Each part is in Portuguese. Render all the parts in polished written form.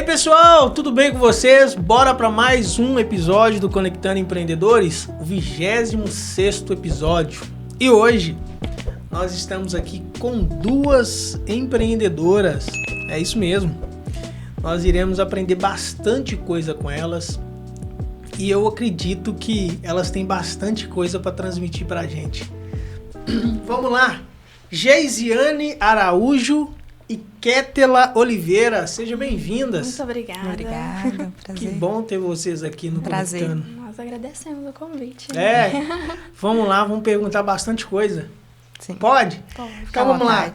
Pessoal, tudo bem com vocês? Bora para mais um episódio do Conectando Empreendedores, o 26º episódio. E hoje nós estamos aqui com duas empreendedoras, é isso mesmo. Nós iremos aprender bastante coisa com elas e eu acredito que elas têm bastante coisa para transmitir para a gente. Vamos lá, Geisiane Araújo e Kétela Oliveira, sejam bem-vindas. Muito obrigada. Obrigada, prazer. Que bom ter vocês aqui no Prazer. Conectando. Nós agradecemos o convite. Vamos lá, vamos perguntar bastante coisa. Sim. Pode? Pode. Então vamos lá.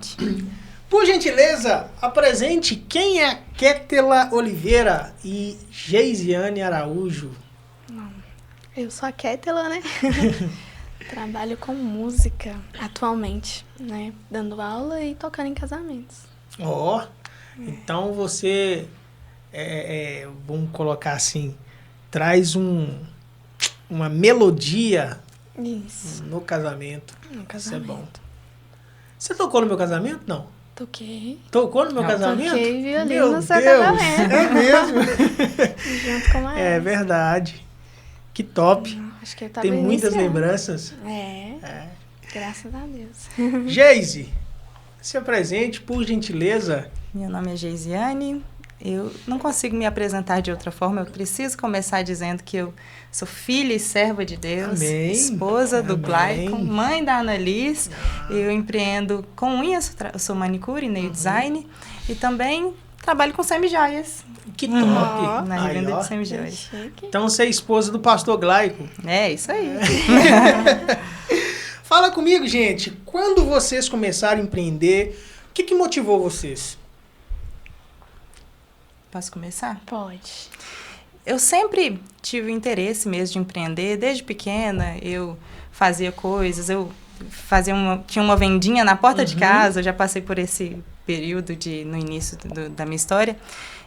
Por gentileza, apresente quem é Kétela Oliveira e Geisiane Araújo. Eu sou a Kétela, né? Trabalho com música atualmente, né? Dando aula e tocando em casamentos. Ó, então você, vamos colocar assim, traz uma melodia Isso. no casamento. No Isso é bom. casamento. Você tocou no meu casamento? Não. Toquei. Tocou no meu Não. casamento? Toquei violino Meu no seu Deus, casamento. é mesmo? Junto com a É Alice. verdade. Que top. Acho que eu tava Tem muitas iniciando. lembranças. É, graças a Deus. Geise, se apresente, por gentileza. Meu nome é Geisiane. Eu não consigo me apresentar de outra forma. Eu preciso começar dizendo que eu sou filha e serva de Deus, Amém. esposa do Amém. Glaicon, mãe da Annalise. Eu empreendo com unhas, eu sou manicure e nail design e também trabalho com semijoias, Que top. Ó, na Aí, revenda ó. de semijoias. Chique. Então você é esposa do pastor Glaico. É, isso aí. Fala comigo, gente. Quando vocês começaram a empreender, o que motivou vocês? Posso começar? Pode. Eu sempre tive interesse mesmo de empreender. Desde pequena, eu fazia coisas. Eu tinha uma vendinha na porta de casa. Eu já passei por esse período no início da minha história.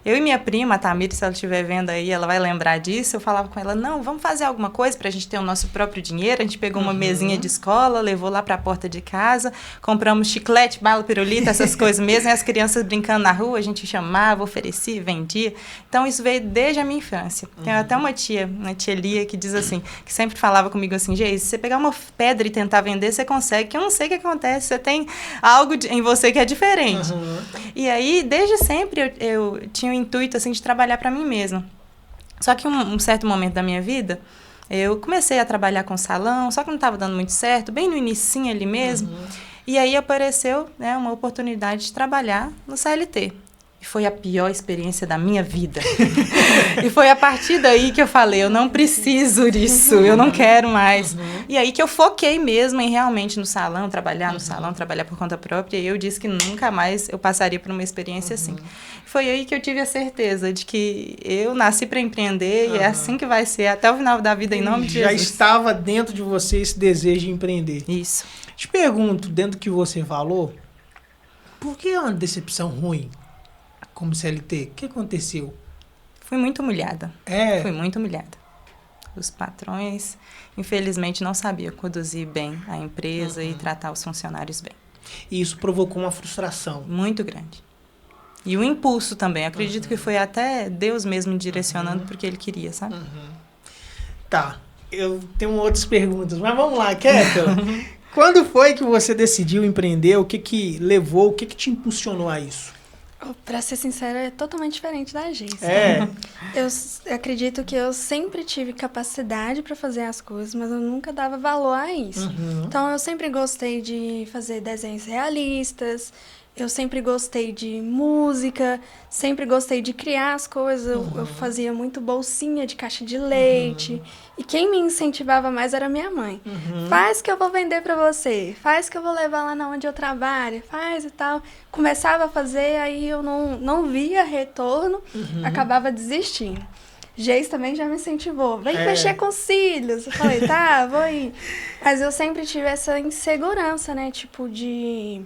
Eu e minha prima, a Tamir, se ela estiver vendo aí, ela vai lembrar disso. Eu falava com ela, não, vamos fazer alguma coisa pra gente ter o nosso próprio dinheiro. A gente pegou uma mesinha de escola, levou lá pra porta de casa, compramos chiclete, bala, pirulita, essas coisas mesmo. E as crianças brincando na rua, a gente chamava, oferecia, vendia. Então, isso veio desde a minha infância. Tem até uma tia Lia, que diz assim, que sempre falava comigo assim, Geise, se você pegar uma pedra e tentar vender, você consegue, que eu não sei o que acontece, você tem algo em você que é diferente. E aí, desde sempre, eu tinha o intuito assim, de trabalhar para mim mesma. Só que um certo momento da minha vida, eu comecei a trabalhar com salão, só que não estava dando muito certo, bem no inicinho ali mesmo. E aí apareceu, né, uma oportunidade de trabalhar no CLT. E foi a pior experiência da minha vida. E foi a partir daí que eu falei, eu não preciso disso, eu não quero mais. E aí que eu foquei mesmo em realmente no salão, trabalhar no salão, trabalhar por conta própria. E eu disse que nunca mais eu passaria por uma experiência assim. Foi aí que eu tive a certeza de que eu nasci para empreender e é assim que vai ser até o final da vida, em nome de Já Jesus. estava dentro de você esse desejo de empreender. Isso. Te pergunto, dentro do que você falou, por que uma decepção ruim como CLT? O que aconteceu? Fui muito humilhada. É. Fui muito humilhada. Os patrões, infelizmente, não sabiam conduzir bem a empresa e tratar os funcionários bem. E isso provocou uma frustração. Muito grande. E o impulso também. Acredito que foi até Deus mesmo me direcionando porque Ele queria, sabe? Tá, eu tenho outras perguntas, mas vamos lá, Kétela. Quando foi que você decidiu empreender? O que levou, o que te impulsionou a isso? Pra ser sincera, é totalmente diferente da Geise. É. Eu acredito que eu sempre tive capacidade para fazer as coisas, mas eu nunca dava valor a isso. Então, eu sempre gostei de fazer desenhos realistas, eu sempre gostei de música, sempre gostei de criar as coisas. Eu fazia muito bolsinha de caixa de leite. E quem me incentivava mais era minha mãe. Faz que eu vou vender para você, faz que eu vou levar lá na onde eu trabalho, faz e tal. Começava a fazer, aí eu não via retorno, acabava desistindo. Geis também já me incentivou. Vem mexer com cílios. Eu falei, tá, vou ir. Mas eu sempre tive essa insegurança, né? Tipo de...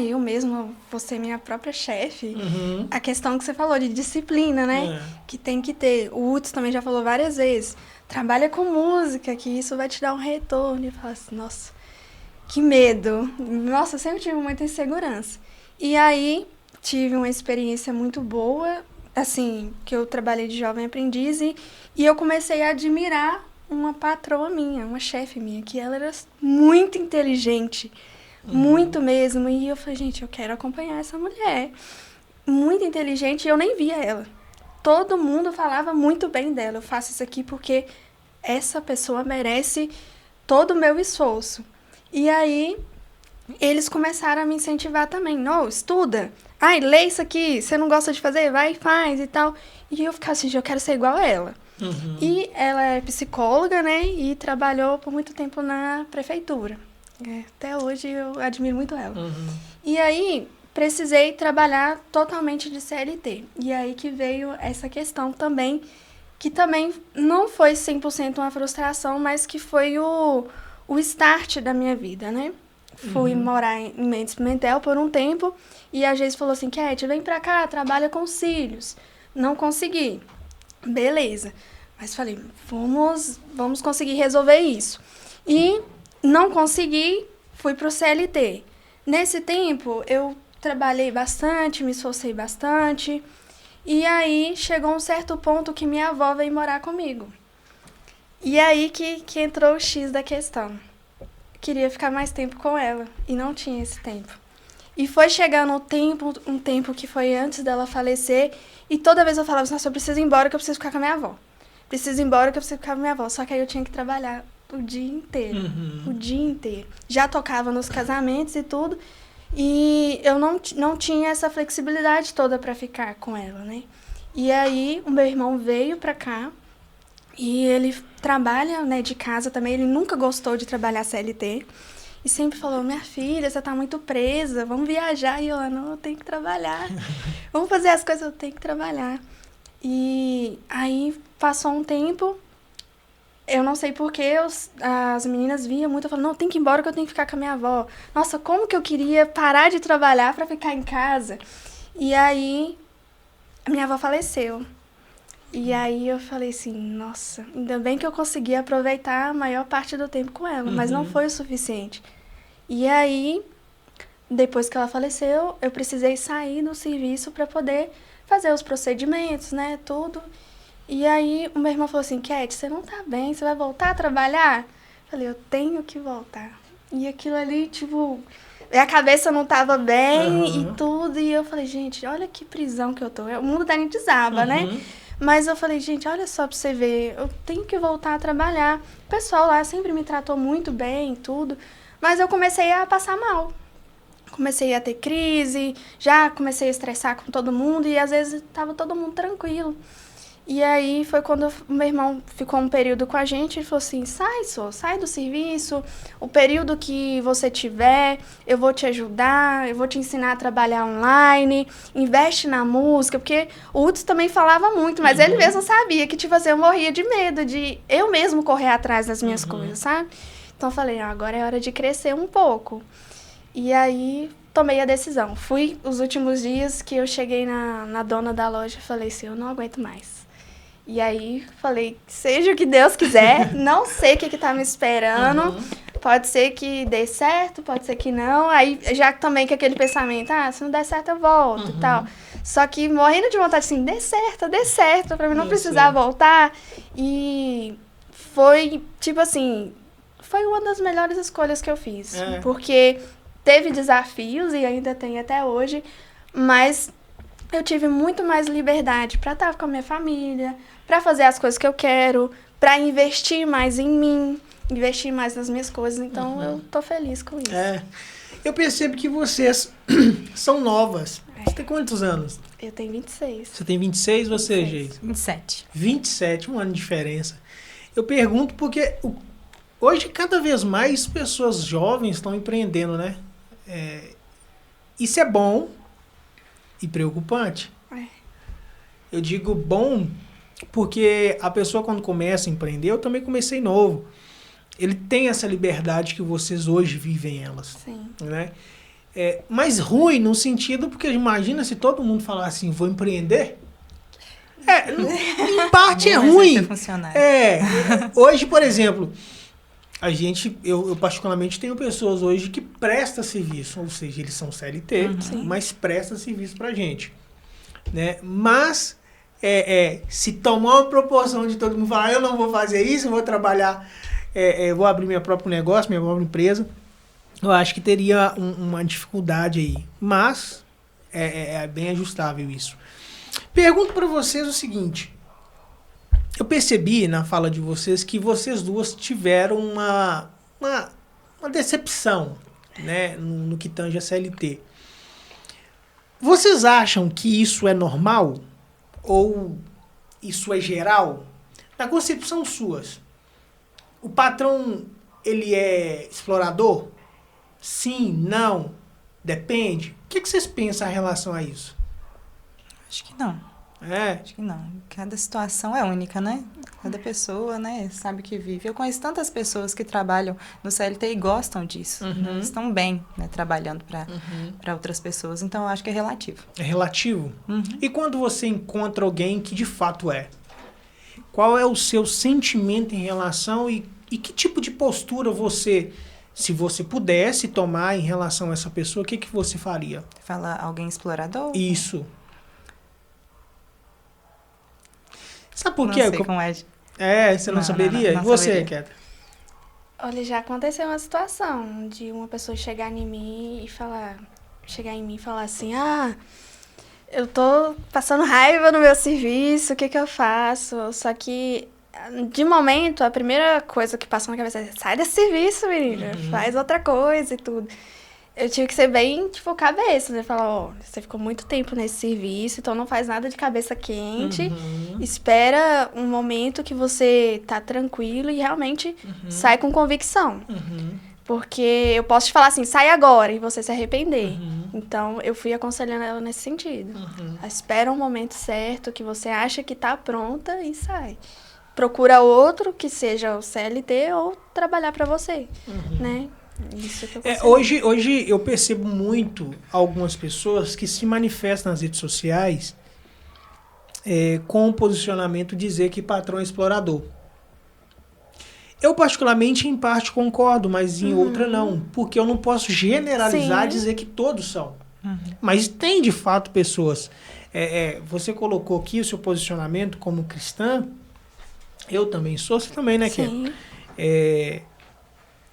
eu mesma vou ser minha própria chefe. A questão que você falou de disciplina, né? Que tem que ter. O Hudson também já falou várias vezes. Trabalha com música, que isso vai te dar um retorno. E eu falo assim, nossa, que medo. Nossa, eu sempre tive muita insegurança. E aí, tive uma experiência muito boa. assim, que eu trabalhei de jovem aprendiz e eu comecei a admirar uma patroa minha, uma chefe minha, que ela era muito inteligente, muito mesmo. E eu falei, gente, eu quero acompanhar essa mulher. Muito inteligente, e eu nem via ela. Todo mundo falava muito bem dela. Eu faço isso aqui porque essa pessoa merece todo o meu esforço. E aí, eles começaram a me incentivar também. Não, estuda. Ai, lê isso aqui. Você não gosta de fazer? Vai e faz e tal. E eu ficava assim, eu quero ser igual a ela. E ela é psicóloga, né? E trabalhou por muito tempo na prefeitura. Até hoje eu admiro muito ela. E aí, precisei trabalhar totalmente de CLT. E aí que veio essa questão também, que também não foi 100% uma frustração, mas que foi o start da minha vida, né? Fui morar em Mendes Pimentel por um tempo, e a Geise falou assim, Cat, vem pra cá, trabalha com cílios. Não consegui. Beleza. Mas falei, vamos conseguir resolver isso. E não consegui, fui pro CLT. Nesse tempo, eu trabalhei bastante, me esforcei bastante. E aí, chegou um certo ponto que minha avó veio morar comigo. E aí que entrou o X da questão. Queria ficar mais tempo com ela, e não tinha esse tempo. E foi chegando um tempo que foi antes dela falecer, e toda vez eu falava assim, nossa, eu preciso ir embora que eu preciso ficar com a minha avó. Preciso ir embora que eu preciso ficar com a minha avó. Só que aí eu tinha que trabalhar o dia inteiro. O dia inteiro. Já tocava nos casamentos e tudo, e eu não tinha essa flexibilidade toda para ficar com ela, né? E aí o meu irmão veio para cá, e ele trabalha, né, de casa também. Ele nunca gostou de trabalhar CLT. E sempre falou, minha filha, você tá muito presa, vamos viajar. E eu, não, eu tenho que trabalhar. Vamos fazer as coisas, eu tenho que trabalhar. E aí passou um tempo, eu não sei porquê, as meninas viam muito, eu falava, não, tem que ir embora que eu tenho que ficar com a minha avó. Nossa, como que eu queria parar de trabalhar pra ficar em casa. E aí, a minha avó faleceu. E aí eu falei assim, nossa, ainda bem que eu consegui aproveitar a maior parte do tempo com ela, mas não foi o suficiente. E aí, depois que ela faleceu, eu precisei sair do serviço para poder fazer os procedimentos, né, tudo. E aí o meu irmão falou assim, Cat, você não tá bem, você vai voltar a trabalhar? Eu falei, eu tenho que voltar. E aquilo ali, tipo, a cabeça não tava bem e tudo, e eu falei, gente, olha que prisão que eu tô. O mundo da gente desaba, né? Mas eu falei, gente, olha só pra você ver, eu tenho que voltar a trabalhar. O pessoal lá sempre me tratou muito bem e tudo, mas eu comecei a passar mal. Comecei a ter crise, já comecei a estressar com todo mundo e às vezes tava todo mundo tranquilo. E aí foi quando o meu irmão ficou um período com a gente e falou assim, sai do serviço, o período que você tiver, eu vou te ajudar, eu vou te ensinar a trabalhar online, investe na música, porque o Hudson também falava muito, mas ele mesmo sabia que, tipo assim, eu morria de medo de eu mesmo correr atrás das minhas coisas, sabe? Então eu falei, agora é hora de crescer um pouco. E aí tomei a decisão. Fui os últimos dias que eu cheguei na dona da loja e falei assim, eu não aguento mais. E aí, falei, seja o que Deus quiser, não sei o que tá me esperando, pode ser que dê certo, pode ser que não. Aí, já também com aquele pensamento, se não der certo, eu volto e tal. Só que morrendo de vontade, assim, dê certo, pra mim não precisar voltar. E foi, tipo assim, foi uma das melhores escolhas que eu fiz. Porque teve desafios, e ainda tem até hoje, mas eu tive muito mais liberdade para estar com a minha família, para fazer as coisas que eu quero, para investir mais em mim, investir mais nas minhas coisas. Então, eu tô feliz com isso. Eu percebo que vocês são novas. Você tem quantos anos? Eu tenho 26. Você tem 26, você, Geise? 27. 27, um ano de diferença. Eu pergunto porque hoje, cada vez mais, pessoas jovens estão empreendendo, né? Isso é bom e preocupante. Eu digo bom porque a pessoa, quando começa a empreender, eu também comecei novo. Ele tem essa liberdade que vocês hoje vivem elas. Sim. Né? Mas ruim no sentido, porque imagina se todo mundo falasse assim, vou empreender. Em parte é ruim. Hoje, por exemplo, eu particularmente tenho pessoas hoje que prestam serviço, ou seja, eles são CLT, mas prestam serviço pra gente. Né? Mas se tomar uma proporção de todo mundo falar, eu não vou fazer isso, eu vou trabalhar, vou abrir meu próprio negócio, minha própria empresa, eu acho que teria uma dificuldade aí. Mas é bem ajustável isso. Pergunto para vocês o seguinte. Eu percebi na fala de vocês que vocês duas tiveram uma decepção, né, no que tange a CLT. Vocês acham que isso é normal? Ou isso é geral? Na concepção suas, o patrão, ele é explorador? Sim, não, depende? O que vocês pensam em relação a isso? Acho que não. Acho que não. Cada situação é única, né? Cada pessoa, né, sabe o que vive. Eu conheço tantas pessoas que trabalham no CLT e gostam disso. Né? Estão bem, né, trabalhando para outras pessoas. Então, eu acho que é relativo. É relativo? E quando você encontra alguém que de fato é? Qual é o seu sentimento em relação e que tipo de postura você, se você pudesse tomar em relação a essa pessoa, o que você faria? Fala alguém explorador? Isso. Sabe por quê? Não sei como é. Você não saberia? Não, e você, Kéter? Olha, já aconteceu uma situação de uma pessoa chegar em mim e falar assim, eu tô passando raiva no meu serviço, o que eu faço? Só que, de momento, a primeira coisa que passa na cabeça é, sai desse serviço, menina, faz outra coisa e tudo. Eu tive que ser bem, cabeça, né? Falar, você ficou muito tempo nesse serviço, então não faz nada de cabeça quente. Espera um momento que você tá tranquilo e realmente sai com convicção. Porque eu posso te falar assim, sai agora, e você se arrepender. Então, eu fui aconselhando ela nesse sentido. Espera um momento certo, que você acha que tá pronta e sai. Procura outro, que seja o CLT, ou trabalhar para você, né? Isso que eu hoje eu percebo muito algumas pessoas que se manifestam nas redes sociais com o posicionamento dizer que patrão é explorador. Eu particularmente em parte concordo, mas em outra não, porque eu não posso generalizar e dizer que todos são. Mas tem de fato pessoas. Você colocou aqui o seu posicionamento como cristã, eu também sou, você também, né, Ken?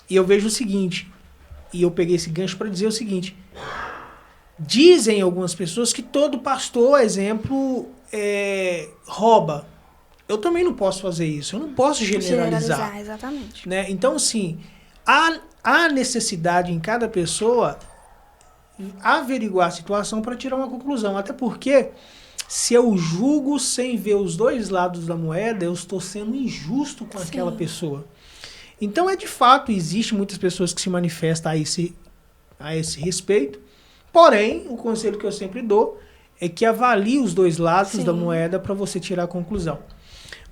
E eu vejo o seguinte, e eu peguei esse gancho para dizer o seguinte, dizem algumas pessoas que todo pastor, exemplo, rouba. Eu também não posso fazer isso, eu não posso generalizar. Exatamente. Né? Então, assim, há necessidade em cada pessoa averiguar a situação para tirar uma conclusão, até porque se eu julgo sem ver os dois lados da moeda, eu estou sendo injusto com aquela pessoa. Então, de fato, existe muitas pessoas que se manifestam a esse respeito. Porém, o conselho que eu sempre dou é que avalie os dois lados da moeda para você tirar a conclusão.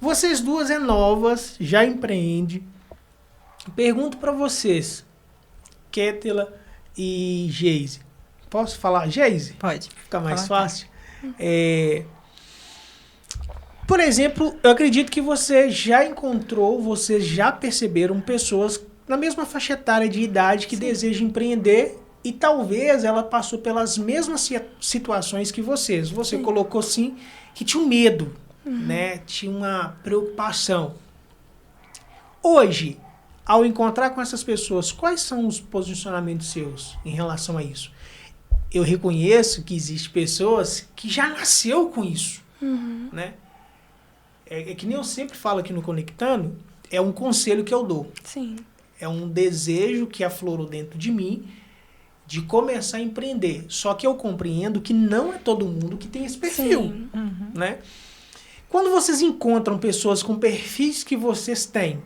Vocês duas novas, já empreende. Pergunto para vocês, Kétela e Geise. Posso falar Geise? Pode. Fica mais fácil. Por exemplo, eu acredito que você já encontrou, vocês já perceberam pessoas na mesma faixa etária de idade que desejam empreender e talvez ela passou pelas mesmas situações que vocês. Você colocou sim que tinha um medo, né? Tinha uma preocupação. Hoje, ao encontrar com essas pessoas, quais são os posicionamentos seus em relação a isso? Eu reconheço que existem pessoas que já nasceu com isso, né? É que nem eu sempre falo aqui no Conectando, é um conselho que eu dou. Sim. É um desejo que aflorou dentro de mim de começar a empreender. Só que eu compreendo que não é todo mundo que tem esse perfil, né? Quando vocês encontram pessoas com perfis que vocês têm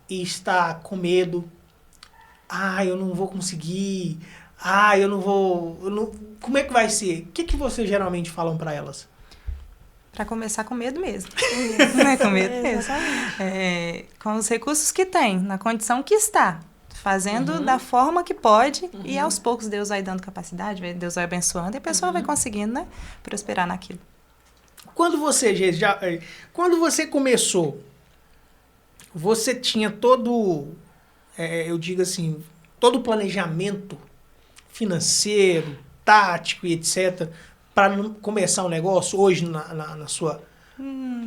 e está com medo, eu não vou conseguir, eu não vou, como é que vai ser? O que vocês geralmente falam para elas? Para começar com medo mesmo. Com medo mesmo. Com os recursos que tem, na condição que está, fazendo da forma que pode, e aos poucos Deus vai dando capacidade, Deus vai abençoando, e a pessoa vai conseguindo, né, prosperar naquilo. Quando você começou, você tinha todo, eu digo assim, todo o planejamento financeiro, tático e etc., para começar um negócio hoje na sua...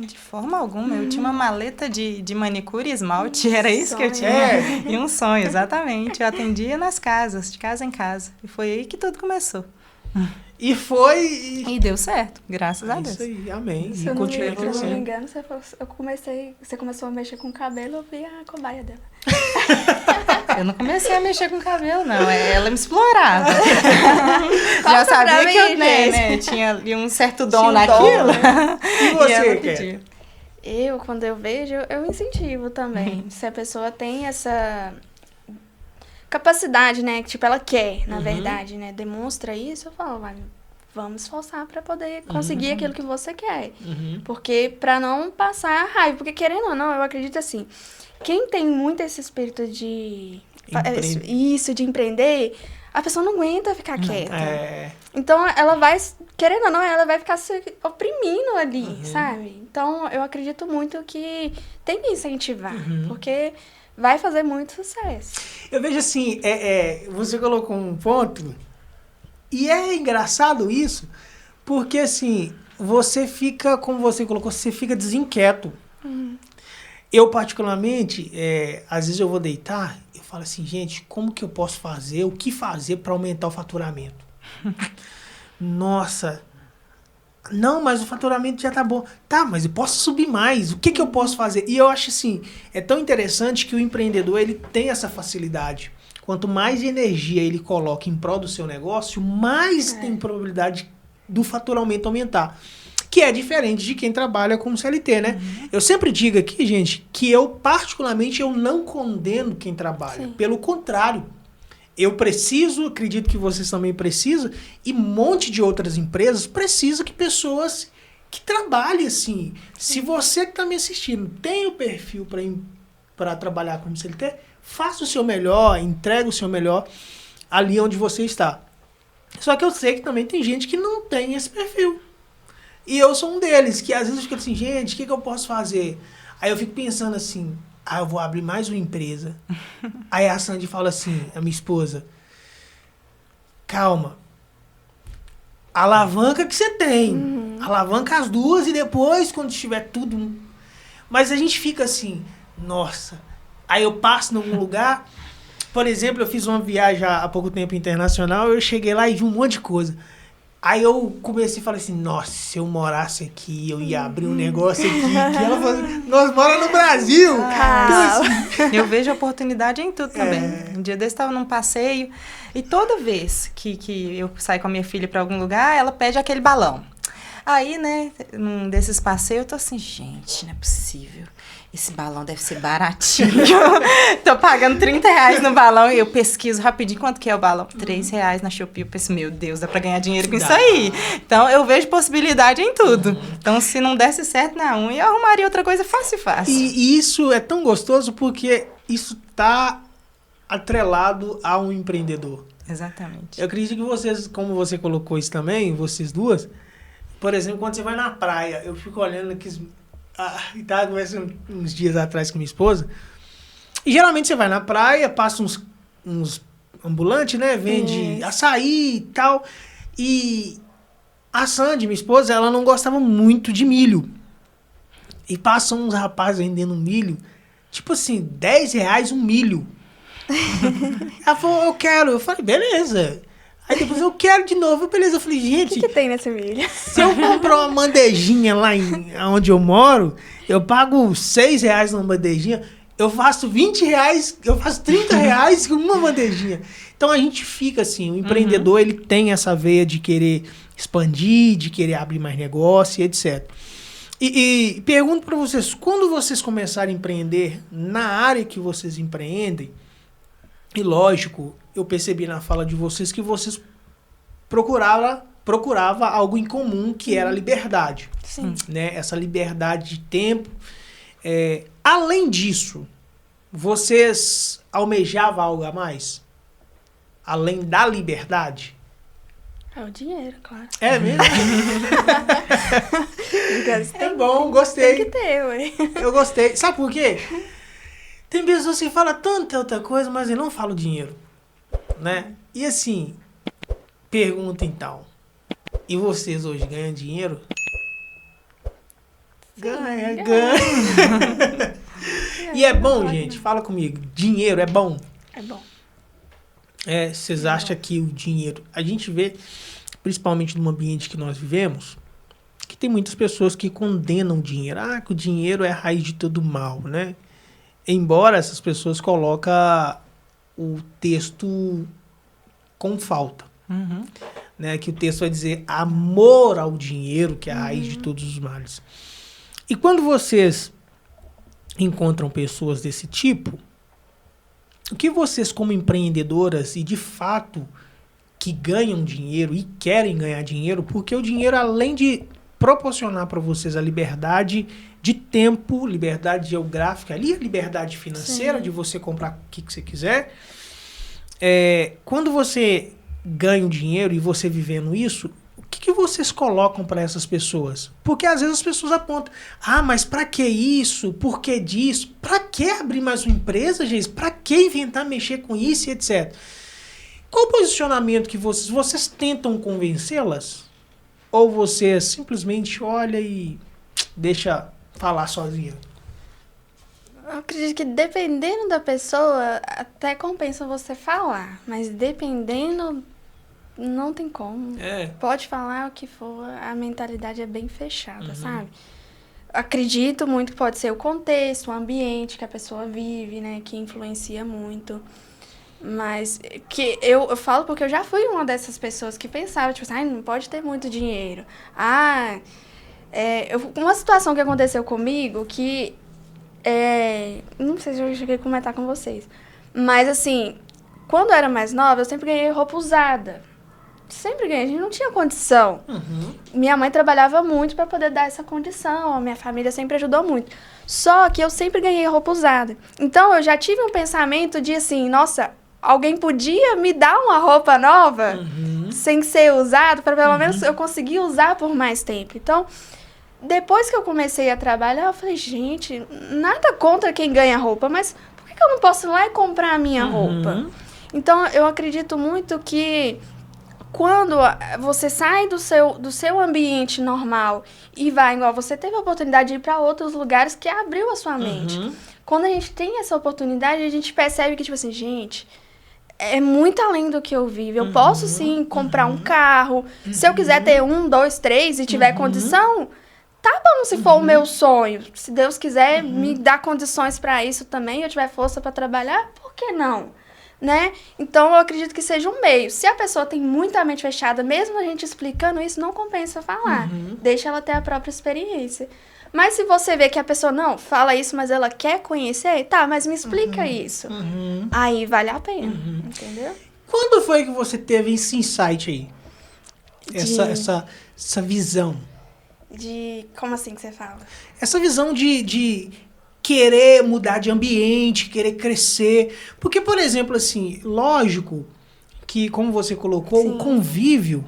De forma alguma. Eu tinha uma maleta de manicure e esmalte, era isso que eu tinha. E um sonho, exatamente. Eu atendia nas casas, de casa em casa. E foi aí que tudo começou. E foi... E deu certo, graças a Deus. Isso aí, amém. Se E eu continua não crescendo. me engano, você começou a mexer com o cabelo, eu vi a cobaia dela. Eu não comecei a mexer com cabelo, não. Ela me explorava. Já Conta pra sabia que eu mim, Inês. né, tinha ali um certo dom Tinha um naquilo. dom, E E você, ela Ké? pedia. Quando eu vejo, eu incentivo também. Se a pessoa tem essa capacidade, né? Que, tipo, ela quer, na verdade, né? Demonstra isso, eu falo, vai, vamos esforçar pra poder conseguir aquilo que você quer. Porque pra não passar raiva. Porque, querendo ou não, eu acredito assim, quem tem muito esse espírito de... Isso, de empreender, a pessoa não aguenta ficar quieta. Então, ela vai, querendo ou não, ela vai ficar se oprimindo ali, sabe? Então, eu acredito muito que tem que incentivar, porque vai fazer muito sucesso. Eu vejo assim, você colocou um ponto, e é engraçado isso, porque assim, você fica, como você colocou, você fica desinquieto. Eu, particularmente, às vezes eu vou deitar, eu falo assim, gente, como que eu posso fazer, o que fazer para aumentar o faturamento? Nossa, não, mas o faturamento já tá bom. Tá, mas eu posso subir mais, o que que eu posso fazer? E eu acho assim, é tão interessante que o empreendedor, ele tem essa facilidade. Quanto mais energia ele coloca em prol do seu negócio, mais tem probabilidade do faturamento aumentar. Que é diferente de quem trabalha como CLT, né? Eu sempre digo aqui, gente, que eu, particularmente, eu não condeno quem trabalha. Pelo contrário, eu preciso, acredito que vocês também precisam, e um monte de outras empresas precisam que pessoas que trabalhem assim. Se você que está me assistindo tem o perfil para trabalhar como CLT, faça o seu melhor, entregue o seu melhor ali onde você está. Só que eu sei que também tem gente que não tem esse perfil. E eu sou um deles, que às vezes fica assim, gente, o que eu posso fazer? Aí eu fico pensando assim, eu vou abrir mais uma empresa. Aí a Sandy fala assim, a minha esposa, calma, alavanca que você tem, alavanca as duas e depois, quando tiver tudo... Mas a gente fica assim, nossa, aí eu passo em algum lugar, por exemplo, eu fiz uma viagem há pouco tempo internacional, eu cheguei lá e vi um monte de coisa. Aí eu comecei a falar assim, nossa, se eu morasse aqui, eu ia abrir um negócio aqui. Que ela falou, nós moramos no Brasil. Então, assim, eu vejo oportunidade em tudo também. Um dia desse estava num passeio e toda vez que eu saio com a minha filha para algum lugar, ela pede aquele balão. Aí, né, num desses passeios, eu tô assim, gente, não é possível. Esse balão deve ser baratinho. Tô pagando R$30 no balão e eu pesquiso rapidinho quanto que é o balão. R$3 na Shopee. Eu penso, meu Deus, dá pra ganhar dinheiro com isso aí. Então, eu vejo possibilidade em tudo. Então, se não desse certo na unha, eu arrumaria outra coisa fácil. E isso é tão gostoso porque isso tá atrelado a um empreendedor. Exatamente. Eu acredito que vocês, como você colocou isso também, vocês duas, por exemplo, quando você vai na praia, eu fico olhando aqui... Estava conversando uns dias atrás com minha esposa. E geralmente você vai na praia, passa uns ambulantes, né? Vende açaí e tal. E a Sandy, minha esposa, ela não gostava muito de milho. E passam uns rapazes vendendo milho. Tipo assim, R$10 um milho. Ela falou, eu quero. Eu falei, beleza. Aí depois eu quero de novo, beleza. Eu falei, gente... O que tem nesse milho? Se eu comprar uma bandejinha lá onde eu moro, eu pago R$6 numa bandejinha, eu faço R$20, eu faço R$30 com uma bandejinha. Então a gente fica assim, o empreendedor ele tem essa veia de querer expandir, de querer abrir mais negócio, etc. E pergunto para vocês, quando vocês começarem a empreender na área que vocês empreendem, e lógico, eu percebi na fala de vocês que vocês procurava algo em comum, que era a liberdade. Sim. Né? Essa liberdade de tempo. Além disso, vocês almejavam algo a mais? Além da liberdade? É o dinheiro, claro. É mesmo? É bom, gostei. Tem que ter, ué. Eu gostei. Sabe por quê? Tem pessoas que falam tanta outra coisa, mas eu não falo dinheiro. Né? E assim, pergunta então. E vocês hoje ganham dinheiro? Ganha. E é bom, gente? Fala comigo. Dinheiro é bom? É bom. Vocês acham que o dinheiro... A gente vê, principalmente no ambiente que nós vivemos, que tem muitas pessoas que condenam o dinheiro. Que o dinheiro é a raiz de todo mal, né? Embora essas pessoas coloquem o texto com falta. Uhum. Né? Que o texto vai dizer amor ao dinheiro, que é a raiz de todos os males. E quando vocês encontram pessoas desse tipo, o que vocês, como empreendedoras e de fato que ganham dinheiro e querem ganhar dinheiro, porque o dinheiro, além de proporcionar para vocês a liberdade de tempo, liberdade geográfica, ali a liberdade financeira, de você comprar o que você quiser, quando você ganha o dinheiro e você vivendo isso, o que vocês colocam para essas pessoas? Porque às vezes as pessoas apontam, mas para que isso? Por que disso? Para que abrir mais uma empresa, gente? Para que inventar, mexer com isso e etc. Qual o posicionamento que vocês tentam convencê-las? Ou você simplesmente olha e deixa falar sozinha? Eu acredito que dependendo da pessoa, até compensa você falar. Mas dependendo, não tem como. Pode falar o que for, a mentalidade é bem fechada, sabe? Acredito muito que pode ser o contexto, o ambiente que a pessoa vive, né? Que influencia muito. Mas que eu falo porque eu já fui uma dessas pessoas que pensava, tipo assim, não pode ter muito dinheiro. Uma situação que aconteceu comigo que... não sei se eu cheguei a comentar com vocês. Mas, assim, quando eu era mais nova, eu sempre ganhei roupa usada. Sempre ganhei, a gente não tinha condição. Minha mãe trabalhava muito para poder dar essa condição, a minha família sempre ajudou muito. Só que eu sempre ganhei roupa usada. Então, eu já tive um pensamento de, assim, nossa, alguém podia me dar uma roupa nova sem ser usada, para pelo menos eu conseguir usar por mais tempo. Então... Depois que eu comecei a trabalhar, eu falei, gente, nada contra quem ganha roupa, mas por que eu não posso ir lá e comprar a minha roupa? Então, eu acredito muito que quando você sai do seu ambiente normal e vai, igual você teve a oportunidade de ir para outros lugares que abriu a sua mente. Quando a gente tem essa oportunidade, a gente percebe que, tipo assim, gente... É muito além do que eu vivo. Eu posso, sim, comprar um carro. Se eu quiser ter 1, 2, 3 e tiver condição... Tá bom se for o meu sonho. Se Deus quiser me dar condições para isso também, eu tiver força para trabalhar, por que não? Né? Então, eu acredito que seja um meio. Se a pessoa tem muita mente fechada, mesmo a gente explicando isso, não compensa falar. Deixa ela ter a própria experiência. Mas se você vê que a pessoa, não, fala isso, mas ela quer conhecer, tá, mas me explica isso. Aí vale a pena, entendeu? Quando foi que você teve esse insight aí? Essa visão? Como assim que você fala? Essa visão de querer mudar de ambiente, querer crescer. Porque, por exemplo, assim, lógico que, como você colocou, o convívio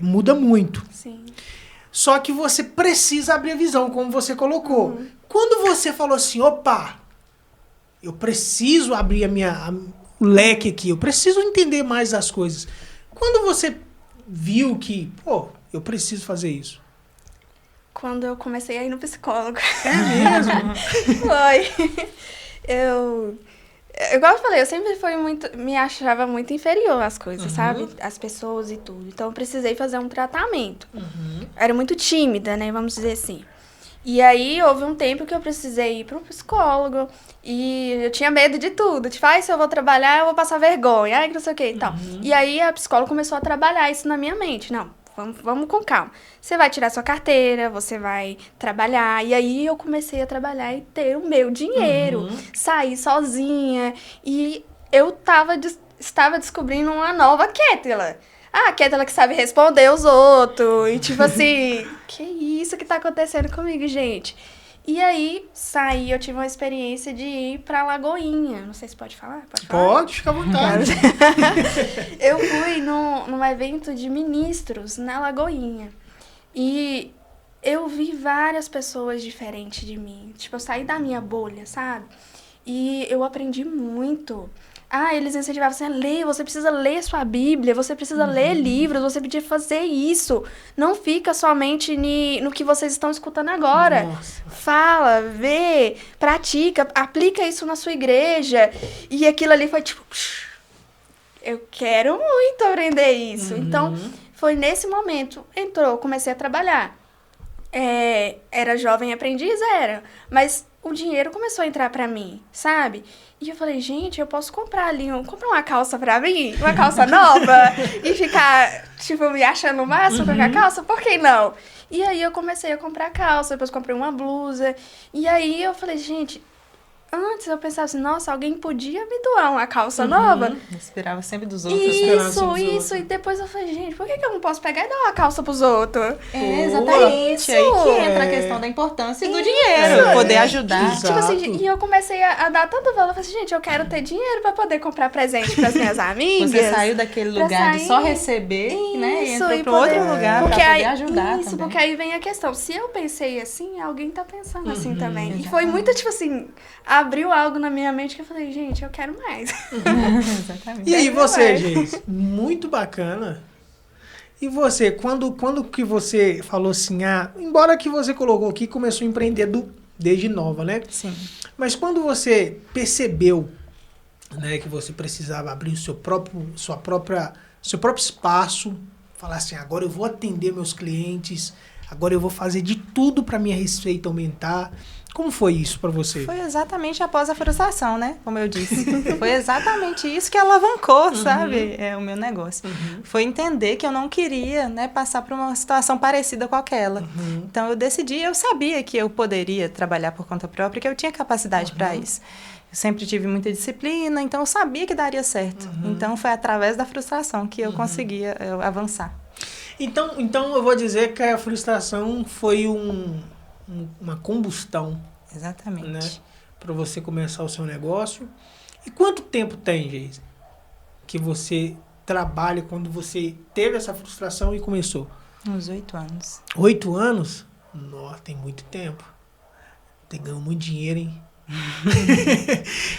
muda muito. Sim. Só que você precisa abrir a visão, como você colocou. Quando você falou assim, opa, eu preciso abrir o leque aqui, eu preciso entender mais as coisas. Quando você viu que, eu preciso fazer isso? Quando eu comecei a ir no psicólogo. É mesmo? Foi. Igual eu falei, eu sempre me achava muito inferior às coisas, sabe? As pessoas e tudo. Então, eu precisei fazer um tratamento. Era muito tímida, né? Vamos dizer assim. E aí, houve um tempo que eu precisei ir para um psicólogo. E eu tinha medo de tudo. Tipo, se eu vou trabalhar, eu vou passar vergonha. Que não sei o que e tal. E aí, a psicóloga começou a trabalhar isso na minha mente. Não, vamos com calma. Você vai tirar sua carteira, você vai trabalhar. E aí, eu comecei a trabalhar e ter o meu dinheiro. Sair sozinha. E eu estava descobrindo uma nova Kétila. A Kétila que sabe responder os outros. E tipo assim, que isso que tá acontecendo comigo, gente? E aí, eu tive uma experiência de ir pra Lagoinha. Não sei se pode falar? Pode, fica à vontade. Eu fui num evento de ministros na Lagoinha. E eu vi várias pessoas diferentes de mim. Tipo, eu saí da minha bolha, sabe? E eu aprendi muito Eles incentivavam assim, a ler, você precisa ler sua Bíblia, você precisa ler livros, você podia fazer isso. Não fica somente no que vocês estão escutando agora. Nossa. Fala, vê, pratica, aplica isso na sua igreja. E aquilo ali foi tipo, eu quero muito aprender isso. Então, foi nesse momento, comecei a trabalhar. Era jovem aprendiz, mas o dinheiro começou a entrar pra mim, sabe? E eu falei, gente, eu posso comprar comprar uma calça pra mim, uma calça nova, e ficar, tipo, me achando o máximo com a calça? Por que não? E aí eu comecei a comprar calça, depois comprei uma blusa, e aí eu falei, gente, antes eu pensava assim, nossa, alguém podia me doar uma calça nova? Eu esperava sempre dos outros. Isso. E depois eu falei, gente, por que eu não posso pegar e dar uma calça pros outros? Exatamente. Aí que entra a questão da importância do dinheiro. Poder ajudar. Exato. Tipo assim, e eu comecei a dar tanto valor. Eu falei assim, gente, eu quero ter dinheiro pra poder comprar presente pras minhas amigas. Você saiu daquele lugar de só receber, né? E entrou pra outro lugar pra poder ajudar também. Porque aí vem a questão. Se eu pensei assim, alguém tá pensando assim também. Exatamente. E foi muito, tipo assim, abriu algo na minha mente que eu falei, gente, eu quero mais. Exatamente. E aí você, gente? Muito bacana. E você, quando que você falou assim, embora que você colocou aqui, começou a empreender desde nova, né? Sim. Mas quando você percebeu, né, que você precisava abrir o seu próprio espaço, falar assim, agora eu vou atender meus clientes, agora eu vou fazer de tudo para minha receita aumentar. Como foi isso para você? Foi exatamente após a frustração, né? Como eu disse. Foi exatamente isso que alavancou, sabe? O meu negócio. Foi entender que eu não queria, né, passar por uma situação parecida com aquela. Então, eu sabia que eu poderia trabalhar por conta própria, que eu tinha capacidade para isso. Eu sempre tive muita disciplina, então eu sabia que daria certo. Então, foi através da frustração que eu conseguia avançar. Então, eu vou dizer que a frustração foi uma combustão. Exatamente. Né, para você começar o seu negócio. E quanto tempo tem, Geise, que você trabalha quando você teve essa frustração e começou? Uns 8 anos. 8 anos? Nossa, tem muito tempo. Tem ganho muito dinheiro, hein?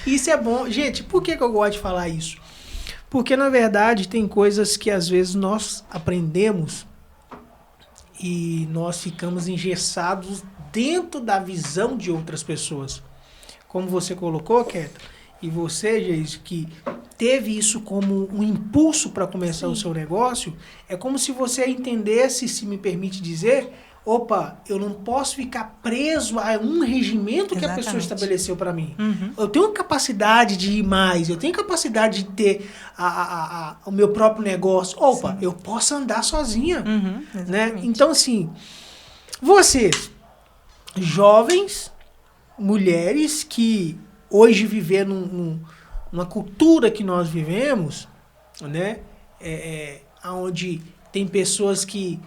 Isso é bom. Gente, por que eu gosto de falar isso? Porque, na verdade, tem coisas que às vezes nós aprendemos e nós ficamos engessados dentro da visão de outras pessoas. Como você colocou, Keta, e você, Geise, que teve isso como um impulso para começar o seu negócio, é como se você entendesse, se me permite dizer, opa, eu não posso ficar preso a um regimento que a pessoa estabeleceu para mim. Eu tenho capacidade de ir mais, eu tenho capacidade de ter o meu próprio negócio. Opa, eu posso andar sozinha. Né? Então, assim, vocês, jovens, mulheres que hoje vivem numa cultura que nós vivemos, né? Onde tem pessoas que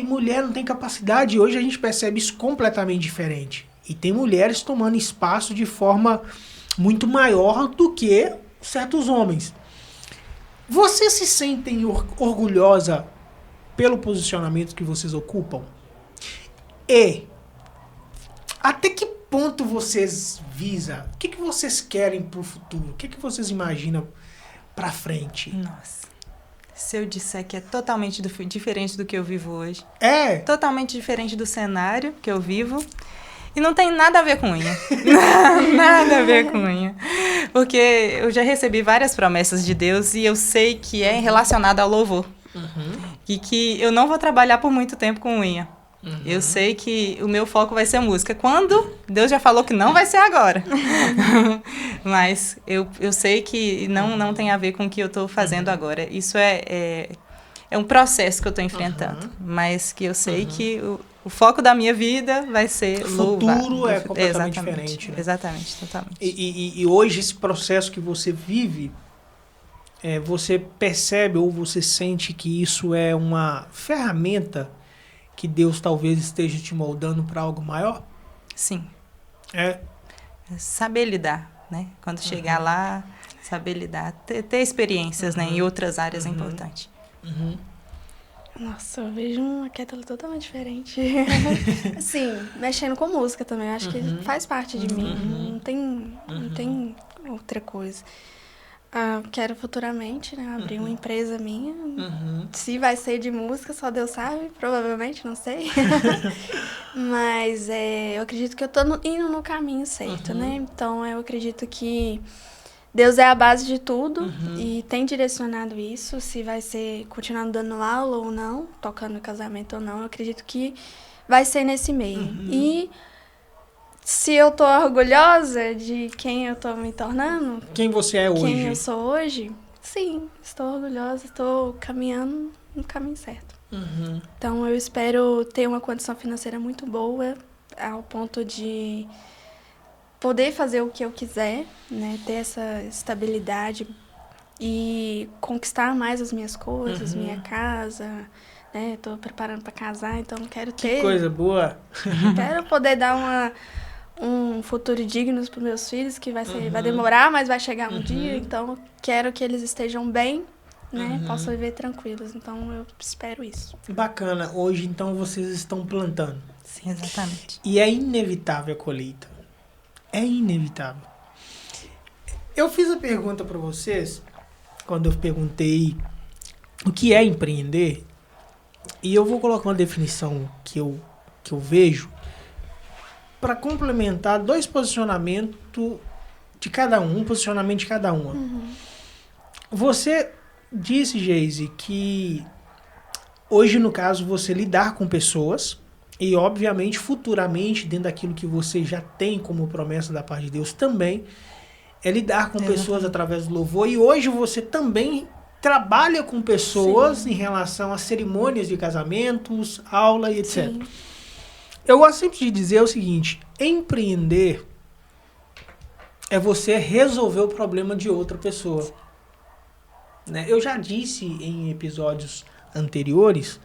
mulher não tem capacidade. Hoje a gente percebe isso completamente diferente. E tem mulheres tomando espaço de forma muito maior do que certos homens. Vocês se sentem orgulhosa pelo posicionamento que vocês ocupam? E até que ponto vocês visam? O que vocês querem para o futuro? O que vocês imaginam para frente? Nossa. Se eu disser que é totalmente diferente do que eu vivo hoje. Totalmente diferente do cenário que eu vivo. E não tem nada a ver com unha. Nada a ver com unha. Porque eu já recebi várias promessas de Deus e eu sei que é relacionado ao louvor. E que eu não vou trabalhar por muito tempo com unha. Eu sei que o meu foco vai ser música. Quando Deus já falou que não vai ser agora. Mas eu sei que não tem a ver com o que eu estou fazendo agora. Isso é um processo que eu estou enfrentando. Mas que eu sei que o foco da minha vida vai ser louvar. O futuro é completamente diferente. Né? Exatamente, totalmente. E hoje esse processo que você vive, você percebe ou você sente que isso é uma ferramenta que Deus talvez esteja te moldando para algo maior? Sim. Saber lidar, né? Quando chegar lá, saber lidar. Ter experiências, né? Em outras áreas é importante. Nossa, eu vejo uma Kétala totalmente diferente. Assim, mexendo com música também. Acho que faz parte de mim. Não tem outra coisa. Quero futuramente, né, abrir uma empresa minha. Se vai ser de música, só Deus sabe, provavelmente, não sei. Mas eu acredito que eu tô indo no caminho certo, né? Então, eu acredito que Deus é a base de tudo e tem direcionado isso. Se vai ser continuando dando aula ou não, tocando no casamento ou não, eu acredito que vai ser nesse meio. E se eu tô orgulhosa de quem eu tô me tornando... Quem você é hoje? Quem eu sou hoje? Sim, estou orgulhosa, estou caminhando no caminho certo. Então, eu espero ter uma condição financeira muito boa, ao ponto de poder fazer o que eu quiser, né? Ter essa estabilidade e conquistar mais as minhas coisas, minha casa, né? Estou preparando para casar, então quero ter... Que coisa boa! Quero poder dar um futuro digno para os meus filhos, que vai demorar, mas vai chegar um dia. Então, quero que eles estejam bem, né? Possam viver tranquilos. Então, eu espero isso. Bacana. Hoje, então, vocês estão plantando. Sim, exatamente. E é inevitável a colheita. É inevitável. Eu fiz a pergunta para vocês, quando eu perguntei o que é empreender, e eu vou colocar uma definição que eu vejo, para complementar 2 posicionamentos de cada um posicionamento de cada uma. Você disse, Geise, que hoje, no caso, você lidar com pessoas e, obviamente, futuramente, dentro daquilo que você já tem como promessa da parte de Deus também, é lidar com pessoas através do louvor. E hoje você também trabalha com pessoas em relação a cerimônias de casamentos, aula e etc. Sim. Eu gosto sempre de dizer o seguinte: empreender é você resolver o problema de outra pessoa. Né? Eu já disse em episódios anteriores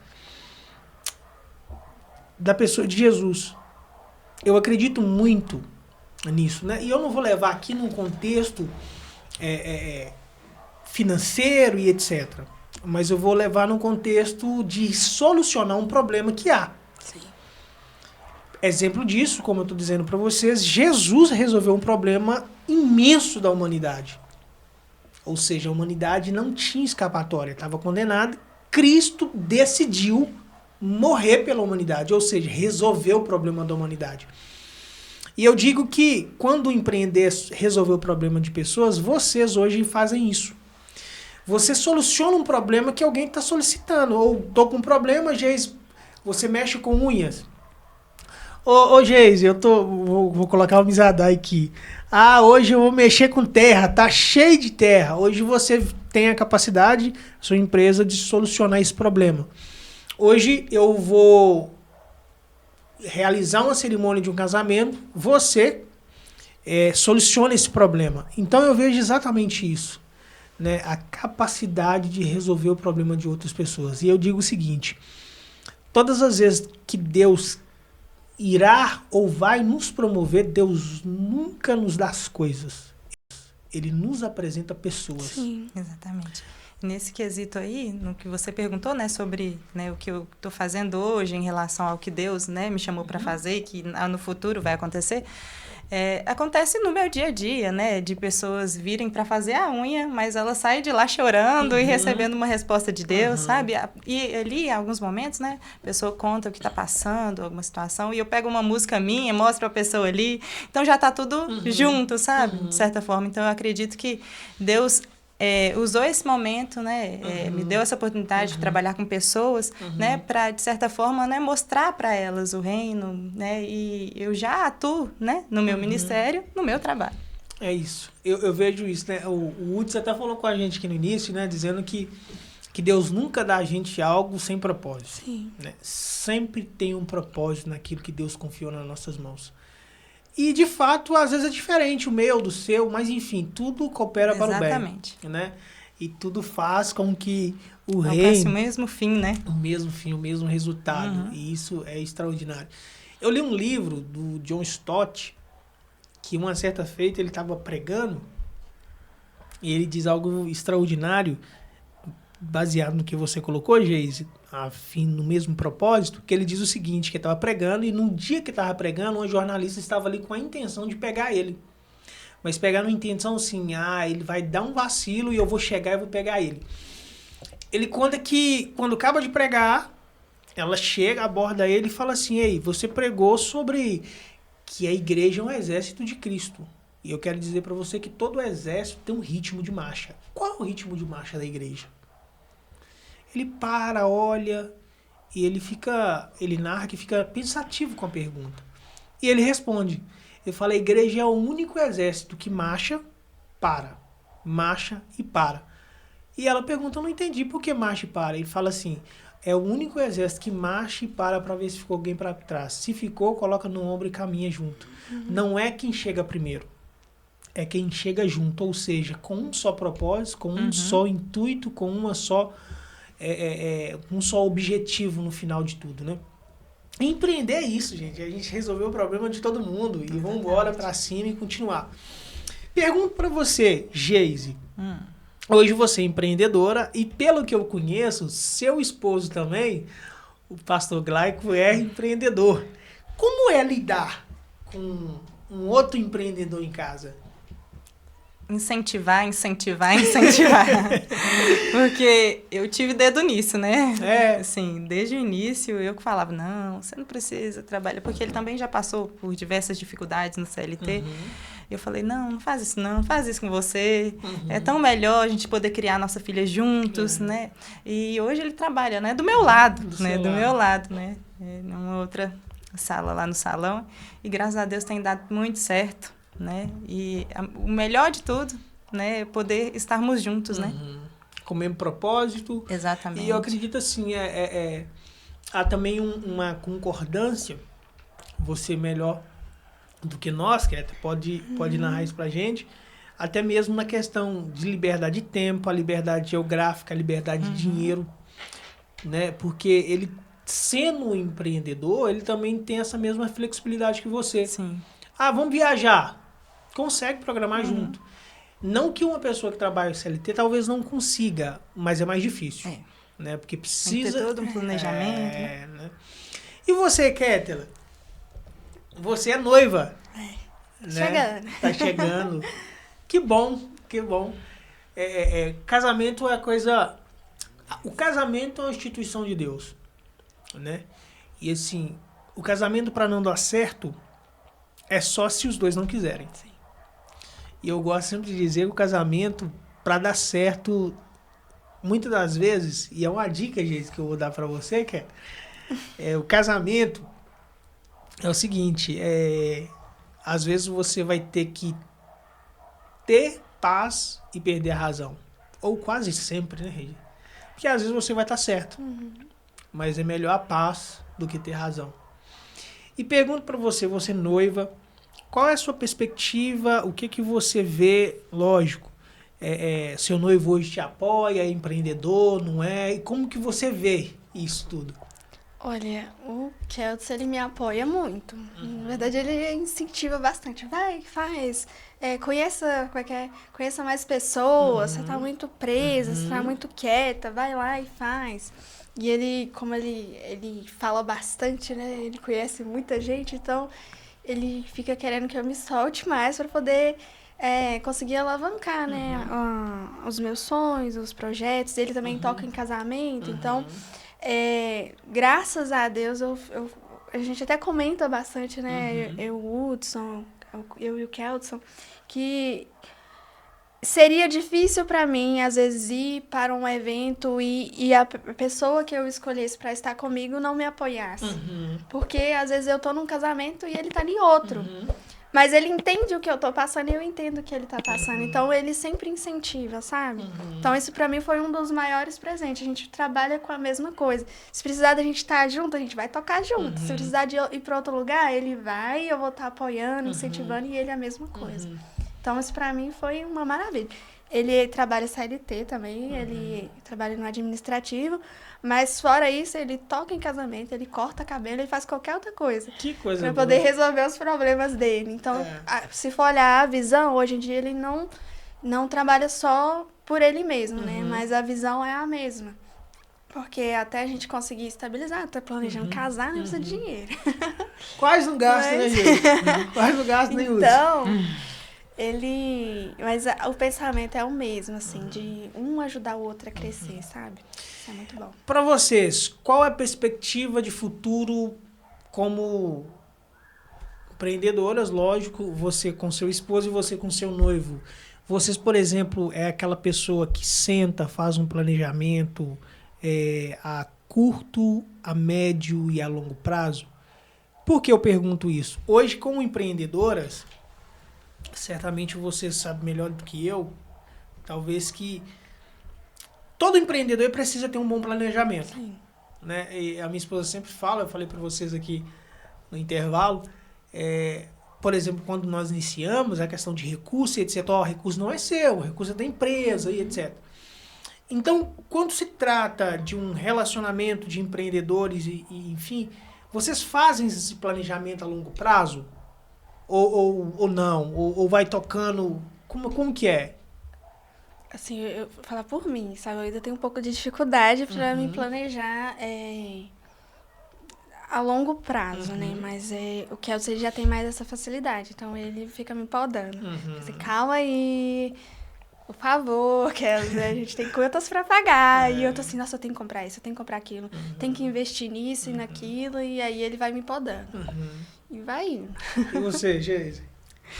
da pessoa de Jesus. Eu acredito muito nisso. Né? E eu não vou levar aqui num contexto financeiro e etc. Mas eu vou levar num contexto de solucionar um problema que há. Exemplo disso, como eu estou dizendo para vocês, Jesus resolveu um problema imenso da humanidade. Ou seja, a humanidade não tinha escapatória, estava condenada. Cristo decidiu morrer pela humanidade, ou seja, resolveu o problema da humanidade. E eu digo que quando empreender resolver o problema de pessoas, vocês hoje fazem isso. Você soluciona um problema que alguém está solicitando. Ou estou com um problema, Geise, você mexe com unhas. Ô Geise, vou colocar uma misadai aqui. Hoje eu vou mexer com terra, tá cheio de terra. Hoje você tem a capacidade, sua empresa, de solucionar esse problema. Hoje eu vou realizar uma cerimônia de um casamento, você soluciona esse problema. Então eu vejo exatamente isso, né? A capacidade de resolver o problema de outras pessoas. E eu digo o seguinte: todas as vezes que Deus irá ou vai nos promover, Deus nunca nos dá as coisas. Ele nos apresenta pessoas. Sim, exatamente. Nesse quesito aí, no que você perguntou, né, sobre, né, o que eu estou fazendo hoje em relação ao que Deus, né, me chamou para fazer e que no futuro vai acontecer, acontece no meu dia a dia, né, de pessoas virem para fazer a unha, mas ela sai de lá chorando e recebendo uma resposta de Deus, sabe? E ali, em alguns momentos, né, a pessoa conta o que está passando, alguma situação, e eu pego uma música minha, mostro a pessoa ali, então já está tudo junto, sabe? De certa forma. Então, eu acredito que Deus usou esse momento, né, me deu essa oportunidade de trabalhar com pessoas, né, para, de certa forma, né, mostrar para elas o reino, né, e eu já atuo, né, no meu ministério, no meu trabalho. É isso. Eu vejo isso, né? O Hudson até falou com a gente aqui no início, né, dizendo que Deus nunca dá a gente algo sem propósito. Sim. Né? Sempre tem um propósito naquilo que Deus confiou nas nossas mãos. E, de fato, às vezes é diferente o meu, do seu, mas, enfim, tudo coopera para o bem. Exatamente. Né? E tudo faz com que o Alcance reino... o mesmo fim, né? O mesmo fim, o mesmo resultado. E isso é extraordinário. Eu li um livro do John Stott, que uma certa feita ele estava pregando, e ele diz algo extraordinário, baseado no que você colocou, Geise, no mesmo propósito, que ele diz o seguinte, que ele estava pregando, e no dia que estava pregando, uma jornalista estava ali com a intenção de pegar ele. Mas pegar numa intenção assim, ele vai dar um vacilo e eu vou chegar e vou pegar ele. Ele conta que quando acaba de pregar, ela chega, aborda ele e fala assim, ei, você pregou sobre que a igreja é um exército de Cristo. E eu quero dizer para você que todo exército tem um ritmo de marcha. Qual é o ritmo de marcha da igreja? Ele para, olha, e ele narra que fica pensativo com a pergunta. E ele responde, ele fala, a igreja é o único exército que marcha e para. E ela pergunta, eu não entendi por que marcha e para. Ele fala assim, é o único exército que marcha e para ver se ficou alguém para trás. Se ficou, coloca no ombro e caminha junto. Não é quem chega primeiro, é quem chega junto, ou seja, com um só propósito, com um só intuito, com uma só, um só objetivo no final de tudo, né? Empreender é isso, gente. A gente resolveu o problema de todo mundo e vamos embora para cima e continuar. Pergunto para você, Geise. Hoje você é empreendedora e pelo que eu conheço, seu esposo também, o pastor Glaico, é empreendedor. Como é lidar com um outro empreendedor em casa? Incentivar. Porque eu tive dedo nisso, né? Assim, desde o início eu que falava, não, você não precisa trabalhar, porque ele também já passou por diversas dificuldades no CLT. Eu falei, não faz isso não faz isso com você. É tão melhor a gente poder criar nossa filha juntos, né? E hoje ele trabalha, né? Do meu lado, meu lado, né? Numa outra sala lá no salão. E graças a Deus tem dado muito certo, né? E o melhor de tudo, né? É poder estarmos juntos, né? Com o mesmo propósito. Exatamente. E eu acredito assim, há também uma concordância, você melhor do que nós, que pode narrar isso pra gente, até mesmo na questão de liberdade de tempo, a liberdade geográfica, a liberdade de dinheiro, né? Porque ele, sendo um empreendedor, ele também tem essa mesma flexibilidade que você. Sim. Vamos viajar. Consegue programar junto. Não que uma pessoa que trabalha no CLT talvez não consiga, mas é mais difícil. Né? Porque precisa... Tem que ter todo um planejamento. Né? E você, Kétela? Você é noiva. Né? Chegando. Tá chegando. Que bom. Casamento é coisa... O casamento é uma instituição de Deus. Né? E assim, o casamento para não dar certo é só se os dois não quiserem. Sim. E eu gosto sempre de dizer que o casamento, para dar certo, muitas das vezes, e é uma dica, gente, que eu vou dar para você, que o casamento é o seguinte, às vezes você vai ter que ter paz e perder a razão. Ou quase sempre, né, Regi? Porque às vezes você vai estar certo. Mas é melhor a paz do que ter razão. E pergunto para você noiva, qual é a sua perspectiva, o que você vê, lógico, seu noivo hoje te apoia, é empreendedor, não é? E como que você vê isso tudo? Olha, o Keltz, ele me apoia muito. Na verdade, ele incentiva bastante. Vai, faz. Conheça mais pessoas. Você tá muito presa, você tá muito quieta. Vai lá e faz. E ele, como ele fala bastante, né? Ele conhece muita gente, então ele fica querendo que eu me solte mais para poder conseguir alavancar, né? Os meus sonhos, os projetos. Ele também toca em casamento, então... graças a Deus, a gente até comenta bastante, né? O Hudson, eu e o Keltson, que seria difícil para mim, às vezes, ir para um evento e a pessoa que eu escolhesse para estar comigo não me apoiasse. Porque, às vezes, eu tô num casamento e ele tá em outro. Mas ele entende o que eu tô passando e eu entendo o que ele tá passando. Então, ele sempre incentiva, sabe? Então, isso pra mim foi um dos maiores presentes. A gente trabalha com a mesma coisa. Se precisar da gente estar junto, a gente vai tocar junto. Se precisar de ir pra outro lugar, ele vai, eu vou estar apoiando, incentivando, e ele é a mesma coisa. Então, isso pra mim foi uma maravilha. Ele trabalha CLT também, ele trabalha no administrativo, mas fora isso, ele toca em casamento, ele corta cabelo, ele faz qualquer outra coisa. Que coisa pra boa. Poder resolver os problemas dele. Então, se for olhar a visão, hoje em dia ele não trabalha só por ele mesmo, né? Mas a visão é a mesma. Porque até a gente conseguir estabilizar, tá planejando casar, não precisa de dinheiro. Quase não gasta, né, gente? Quase não gasta nem usa. Então... Mas o pensamento é o mesmo, assim, de um ajudar o outro a crescer, sabe? Isso é muito bom. Para vocês, qual é a perspectiva de futuro como empreendedoras? Lógico, você com seu esposo e você com seu noivo. Vocês, por exemplo, é aquela pessoa que senta, faz um planejamento a curto, a médio e a longo prazo? Por que eu pergunto isso? Hoje, como empreendedoras, certamente você sabe melhor do que eu, talvez que todo empreendedor precisa ter um bom planejamento. Sim. Né? E a minha esposa sempre fala, eu falei para vocês aqui no intervalo, por exemplo, quando nós iniciamos a questão de recurso, etc. O recurso não é seu, o recurso é da empresa e etc. Então, quando se trata de um relacionamento de empreendedores e enfim, vocês fazem esse planejamento a longo prazo? Ou não? Ou vai tocando? Como que é? Assim, eu vou falar por mim, sabe? Eu ainda tenho um pouco de dificuldade para me planejar a longo prazo, né? Mas o Kelso já tem mais essa facilidade, então ele fica me podando. Assim, calma aí, por favor, Kelso, a gente tem contas para pagar. E eu tô assim, nossa, eu tenho que comprar isso, eu tenho que comprar aquilo, tenho que investir nisso e naquilo, e aí ele vai me podando. E vai indo. E você, Geise?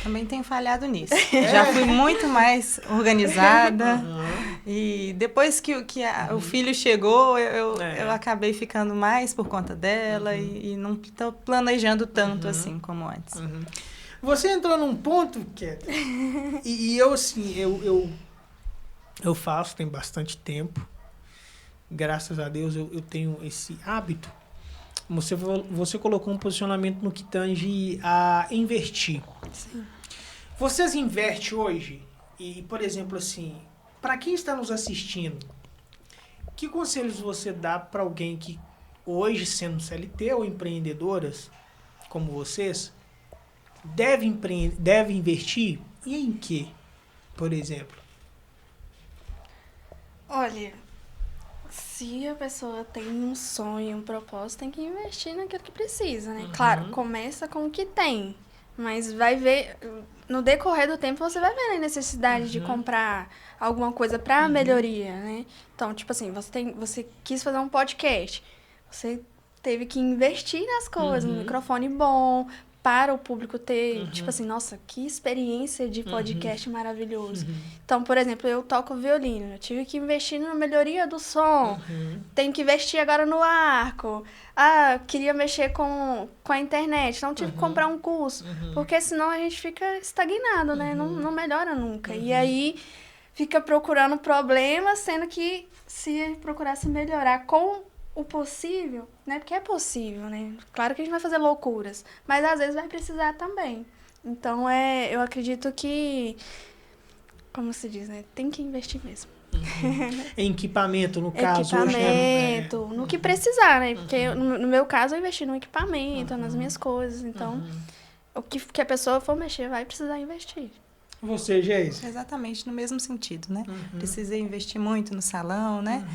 Também tenho falhado nisso. Já fui muito mais organizada. E depois que o filho chegou, eu acabei ficando mais por conta dela e não estou planejando tanto assim como antes. Você entrou num ponto, Cat, e eu, assim, eu faço, tem bastante tempo. Graças a Deus eu tenho esse hábito. Você colocou um posicionamento no que tange a investir. Sim. Vocês investem hoje? E, por exemplo, assim, para quem está nos assistindo, que conselhos você dá para alguém que hoje, sendo CLT ou empreendedoras, como vocês, deve investir? E em quê, por exemplo? Olha, se a pessoa tem um sonho, um propósito, tem que investir naquilo que precisa, né? Claro, começa com o que tem, mas vai ver, no decorrer do tempo, você vai ver a necessidade de comprar alguma coisa para melhoria, né? Então, tipo assim, você quis fazer um podcast, você teve que investir nas coisas, um microfone bom, para o público ter, tipo assim, nossa, que experiência de podcast maravilhoso. Então, por exemplo, eu toco violino, eu tive que investir na melhoria do som, tenho que investir agora no arco, queria mexer com a internet, então tive que comprar um curso, porque senão a gente fica estagnado, né? Não melhora nunca. E aí fica procurando problemas, sendo que se procurasse melhorar com o possível, né? Porque é possível, né? Claro que a gente vai fazer loucuras, mas às vezes vai precisar também. Então, eu acredito que, como se diz, né? Tem que investir mesmo. Em equipamento, no caso. Equipamento, hoje, no que precisar, né? Porque no meu caso eu investi no equipamento, nas minhas coisas. Então, o que a pessoa for mexer vai precisar investir. Você, Geise? Exatamente, no mesmo sentido, né? Precisei investir muito no salão, né?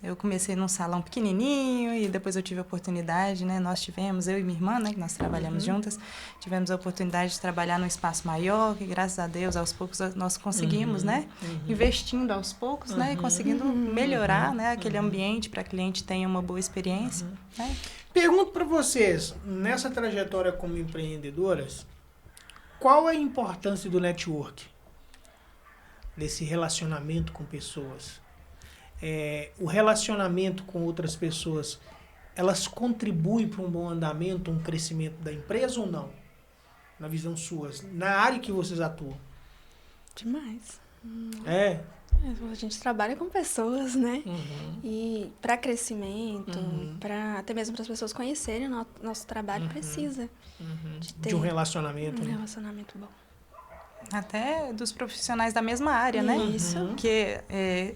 Eu comecei num salão pequenininho e depois eu tive a oportunidade, né? Nós tivemos, eu e minha irmã, né? Que nós trabalhamos juntas, tivemos a oportunidade de trabalhar num espaço maior, que graças a Deus, aos poucos, nós conseguimos, né? Investindo aos poucos, né? E conseguindo melhorar, né? Aquele ambiente para que o cliente tenha uma boa experiência, né? Pergunto para vocês, nessa trajetória como empreendedoras, qual a importância do network? Desse relacionamento com pessoas? O relacionamento com outras pessoas, elas contribuem para um bom andamento, um crescimento da empresa ou não? Na visão sua, na área que vocês atuam? Demais. A gente trabalha com pessoas, né? E para crescimento, até mesmo para as pessoas conhecerem o nosso trabalho, precisa de um relacionamento. Um relacionamento bom. Até dos profissionais da mesma área, né? Isso. Porque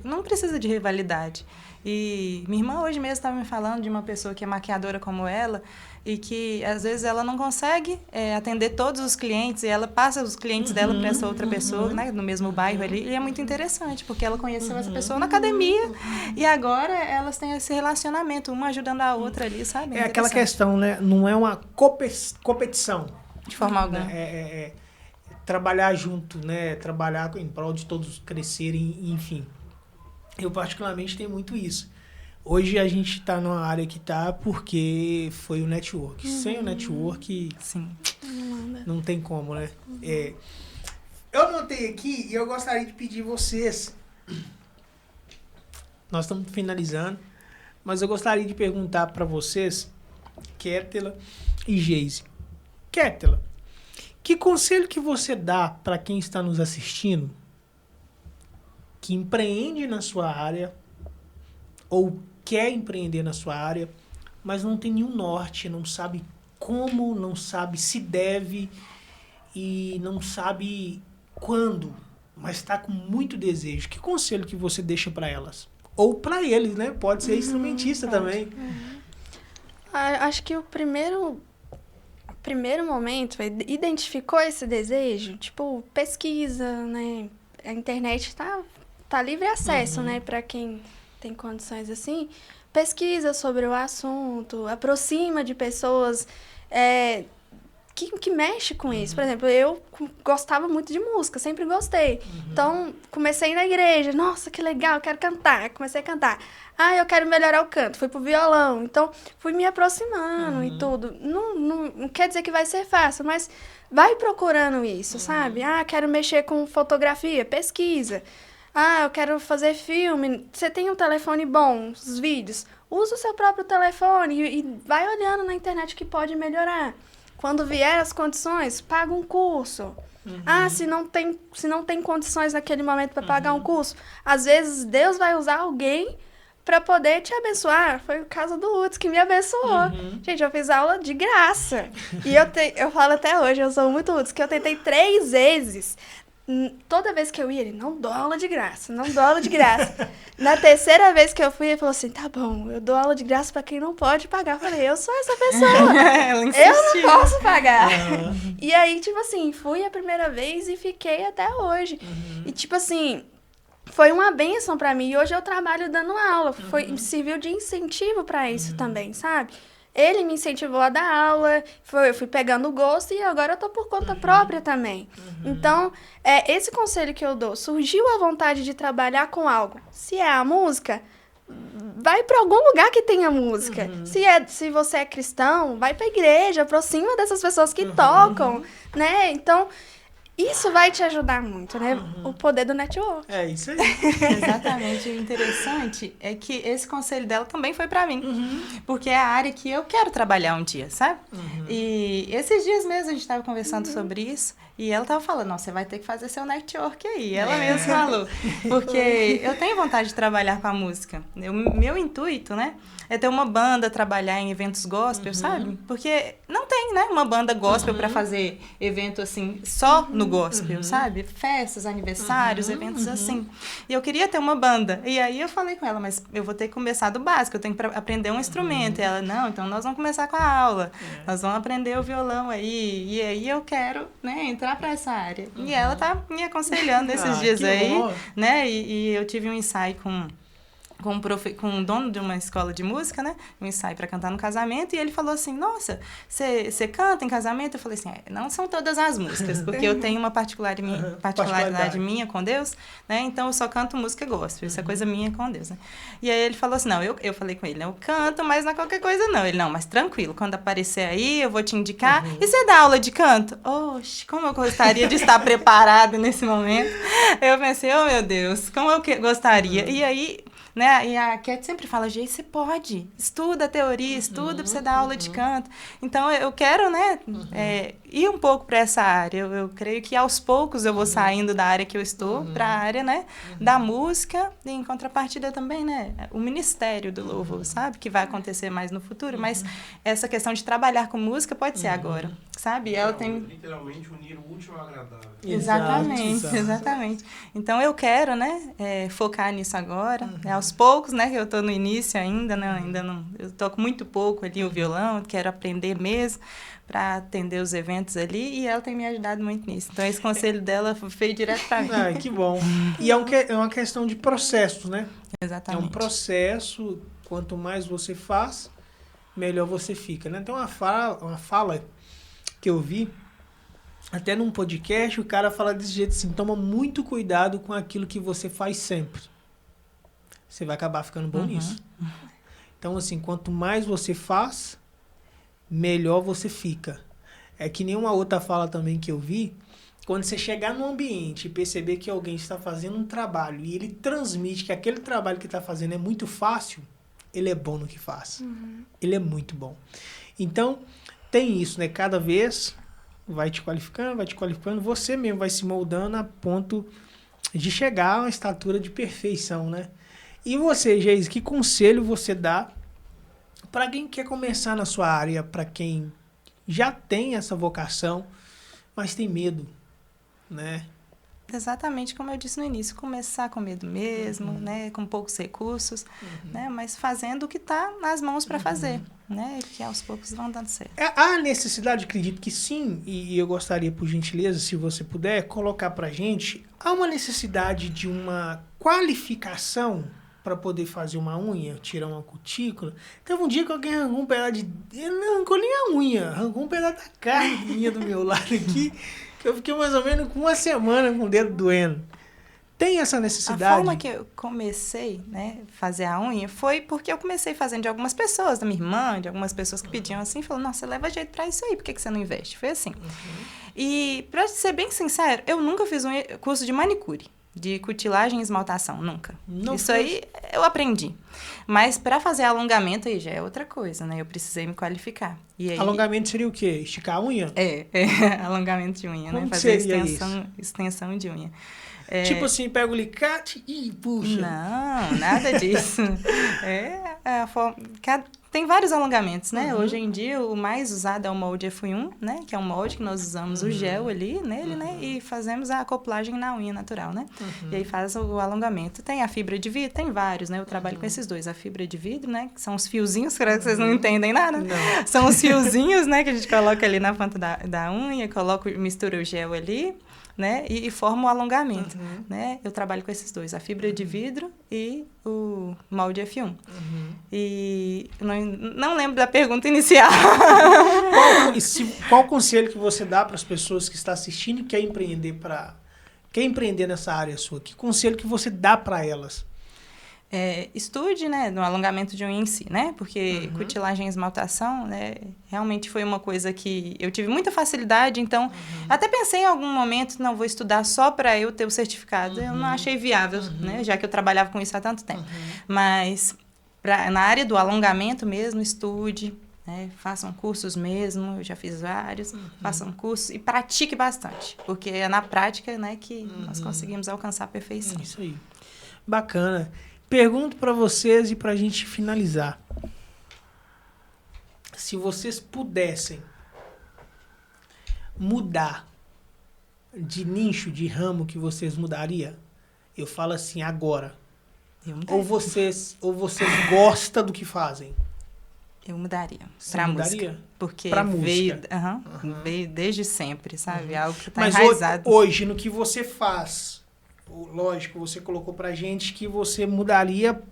não precisa de rivalidade. E minha irmã hoje mesmo estava me falando de uma pessoa que é maquiadora como ela e que, às vezes, ela não consegue atender todos os clientes e ela passa os clientes dela para essa outra pessoa, né? No mesmo bairro ali. E é muito interessante, porque ela conheceu essa pessoa na academia e agora elas têm esse relacionamento, uma ajudando a outra ali, sabe? É aquela questão, né? Não é uma competição. De forma alguma. trabalhar junto, né? Trabalhar em prol de todos crescerem, enfim. Eu particularmente tenho muito isso. Hoje a gente está numa área que está porque foi o network. Sem o network, Sim. não tem como, né? Eu anotei aqui e eu gostaria de pedir vocês. Nós estamos finalizando, mas eu gostaria de perguntar para vocês, Kétela e Geise. Kétela, que conselho que você dá para quem está nos assistindo, que empreende na sua área ou quer empreender na sua área, mas não tem nenhum norte, não sabe como, não sabe se deve e não sabe quando, mas está com muito desejo? Que conselho que você deixa para elas? Ou para eles, né? Pode ser instrumentista também. Acho que o primeiro momento, identificou esse desejo, tipo, pesquisa, né? A internet tá livre acesso, né? Para quem tem condições assim. Pesquisa sobre o assunto, aproxima de pessoas que mexe com isso. Por exemplo, eu gostava muito de música, sempre gostei. Então, comecei na igreja. Nossa, que legal, quero cantar. Comecei a cantar. Eu quero melhorar o canto. Fui pro violão. Então, fui me aproximando e tudo. Não quer dizer que vai ser fácil, mas vai procurando isso, sabe? Quero mexer com fotografia, pesquisa. Eu quero fazer filme. Você tem um telefone bom, os vídeos. Usa o seu próprio telefone e vai olhando na internet que pode melhorar. Quando vier as condições, paga um curso. Se não tem condições naquele momento para pagar um curso, às vezes Deus vai usar alguém para poder te abençoar. Foi o caso do Uts que me abençoou. Gente, eu fiz aula de graça. E eu falo até hoje, eu sou muito Uts, que eu tentei 3 vezes. Toda vez que eu ia, ele, não dou aula de graça, não dou aula de graça. Na terceira vez que eu fui, ele falou assim, tá bom, eu dou aula de graça pra quem não pode pagar. Eu falei, eu sou essa pessoa, eu não posso pagar. E aí, tipo assim, fui a primeira vez e fiquei até hoje. E tipo assim, foi uma bênção pra mim. E hoje eu trabalho dando aula, serviu de incentivo pra isso também, sabe? Ele me incentivou a dar aula, eu fui pegando gosto e agora eu tô por conta própria também. Então, esse conselho que eu dou, surgiu a vontade de trabalhar com algo. Se é a música, vai para algum lugar que tenha música. Se você é cristão, vai pra igreja, aproxima dessas pessoas que tocam, né? Então, isso vai te ajudar muito, né? O poder do network. É isso aí. Exatamente. O interessante é que esse conselho dela também foi pra mim. Porque é a área que eu quero trabalhar um dia, sabe? E esses dias mesmo a gente tava conversando sobre isso. E ela tava falando, não, você vai ter que fazer seu network aí. Ela mesma falou. Porque eu tenho vontade de trabalhar com a música. Meu intuito, né? É ter uma banda, trabalhar em eventos gospel, sabe? Porque não tem, né? Uma banda gospel pra fazer evento, assim, só no gospel, sabe? Festas, aniversários, eventos assim. E eu queria ter uma banda. E aí eu falei com ela, mas eu vou ter que começar do básico, eu tenho que aprender um instrumento. E ela, não, então nós vamos começar com a aula. Nós vamos aprender o violão aí. E aí eu quero, né, entrar pra essa área. E ela tá me aconselhando esses dias aí, né? E eu tive um ensaio com um dono de uma escola de música, né? Um ensaio para cantar no casamento. E ele falou assim, nossa, você canta em casamento? Eu falei assim, não são todas as músicas, porque eu tenho uma particularidade minha com Deus, né? Então, eu só canto música gospel. Isso é coisa minha com Deus, né? E aí, ele falou assim, não, eu falei com ele, né? Eu canto, mas não é qualquer coisa, não. Ele, não, mas tranquilo, quando aparecer aí, eu vou te indicar. E você dá aula de canto? Oxe, como eu gostaria de estar preparada nesse momento. Eu pensei, oh, meu Deus, como eu gostaria. E aí, né? E a Cat sempre fala, gente, você pode, estuda a teoria, estuda pra você dar aula de canto. Então, eu quero, né, ir um pouco para essa área. Eu creio que aos poucos eu vou saindo da área que eu estou para a área, né, da música e em contrapartida também, né, o ministério do louvor, sabe? Que vai acontecer mais no futuro, mas essa questão de trabalhar com música pode ser agora, sabe? Ela tem... Literalmente unir o útil ao agradável. Exatamente. Então, eu quero, né, focar nisso agora, aos poucos, né, que eu estou no início ainda, né, ainda não, eu toco muito pouco ali o violão, quero aprender mesmo para atender os eventos ali, e ela tem me ajudado muito nisso. Então, esse conselho dela veio direto para mim. Que bom. E é uma questão de processo, né? Exatamente. É um processo, quanto mais você faz, melhor você fica, né? Tem uma fala que eu vi, até num podcast, o cara fala desse jeito assim, toma muito cuidado com aquilo que você faz sempre. Você vai acabar ficando bom nisso. Então, assim, quanto mais você faz, melhor você fica. É que nem uma outra fala também que eu vi, quando você chegar num ambiente e perceber que alguém está fazendo um trabalho e ele transmite que aquele trabalho que está fazendo é muito fácil, ele é bom no que faz. Ele é muito bom. Então, tem isso, né? Cada vez vai te qualificando, você mesmo vai se moldando a ponto de chegar a uma estatura de perfeição, né? E você, Geise, que conselho você dá para quem quer começar na sua área, para quem já tem essa vocação, mas tem medo, né? Exatamente como eu disse no início, começar com medo mesmo, né, com poucos recursos, né, mas fazendo o que está nas mãos para fazer, né, que aos poucos vão dando certo. Há necessidade, acredito que sim, e eu gostaria, por gentileza, se você puder, colocar para gente, há uma necessidade de uma qualificação para poder fazer uma unha, tirar uma cutícula. Teve um dia que alguém arrancou um pedaço de... Ele não arrancou nem a unha, arrancou um pedaço da carne do meu lado aqui, que eu fiquei mais ou menos com uma semana com o dedo doendo. Tem essa necessidade? A forma que eu comecei, né, fazer a unha foi porque eu comecei fazendo de algumas pessoas, da minha irmã, de algumas pessoas que pediam assim, falou, nossa, você leva jeito pra isso aí, por que você não investe? Foi assim. E, pra ser bem sincero, eu nunca fiz um curso de manicure, de cutilagem e esmaltação, nunca. Isso aí eu aprendi. Mas para fazer alongamento aí já é outra coisa, né? Eu precisei me qualificar. E aí, alongamento seria o quê? Esticar a unha? Alongamento de unha, como né? Fazer seria extensão de unha. Tipo assim, pega o alicate e puxa. Não, nada disso. A forma... Tem vários alongamentos, né? Hoje em dia, o mais usado é o molde F1, né? Que é um molde que nós usamos o gel ali nele, né? E fazemos a acoplagem na unha natural, né? E aí faz o alongamento. Tem a fibra de vidro, tem vários, né? Eu trabalho com esses dois. A fibra de vidro, né? Que são os fiozinhos, que vocês não entendem nada. Não. São os fiozinhos, né? Que a gente coloca ali na ponta da unha, mistura o gel ali, né? E forma o alongamento, né? Eu trabalho com esses dois, a fibra de vidro e o molde F1. E não lembro da pergunta inicial. Qual conselho que você dá para as pessoas que estão assistindo e quer empreender nessa área sua? Que conselho que você dá para elas? Estude, né, no alongamento de unha em si, né? Porque cutilagem e esmaltação, né, realmente foi uma coisa que eu tive muita facilidade, então até pensei em algum momento, não, vou estudar só para eu ter o certificado. Eu não achei viável, né, já que eu trabalhava com isso há tanto tempo. Mas na área do alongamento mesmo, estude, né, façam cursos mesmo, eu já fiz vários, façam cursos e pratique bastante, porque é na prática, né, que nós conseguimos alcançar a perfeição. Isso aí. Bacana. Pergunto para vocês e para a gente finalizar. Se vocês pudessem mudar de nicho, de ramo, que vocês mudariam? Eu falo assim, agora. Ou vocês gostam do que fazem? Eu mudaria para música. Porque pra música. Veio desde sempre, sabe? Algo que está enraizado. Mas hoje, no que você faz... Lógico, você colocou pra gente que você mudaria,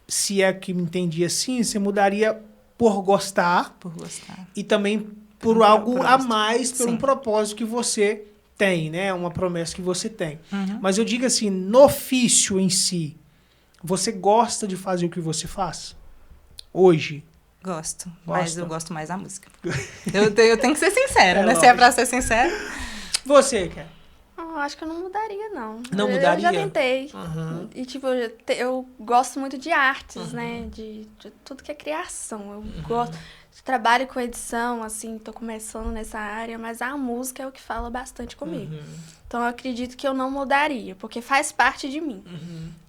se é que me entendi assim, você mudaria por gostar. Por gostar. E também por algo a mais, por um propósito que você tem, né? Uma promessa que você tem. Mas eu digo assim, no ofício em si, você gosta de fazer o que você faz? Hoje? Gosto, mas eu gosto mais da música. eu tenho que ser sincera, né? Lógico. Se é pra ser sincera. Você, cara? Acho que eu não mudaria, não. Não mudaria? Eu já tentei. E, tipo, eu gosto muito de artes, né? De tudo que é criação. Eu gosto... Trabalho com edição, assim, tô começando nessa área, mas a música é o que fala bastante comigo. Então, eu acredito que eu não mudaria, porque faz parte de mim,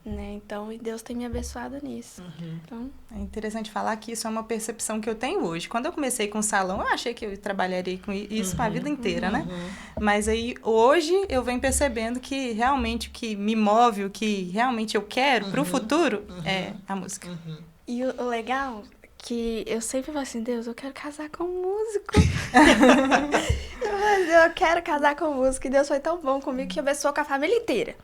né? Então, e Deus tem me abençoado nisso. Então... É interessante falar que isso é uma percepção que eu tenho hoje. Quando eu comecei com o salão, eu achei que eu trabalharia com isso a vida inteira, né? Mas aí, hoje, eu venho percebendo que realmente o que me move, o que realmente eu quero pro futuro é a música. E o legal... que eu sempre falo assim, Deus, eu quero casar com um músico. Eu quero casar com um músico. E Deus foi tão bom comigo que abençoou com a família inteira.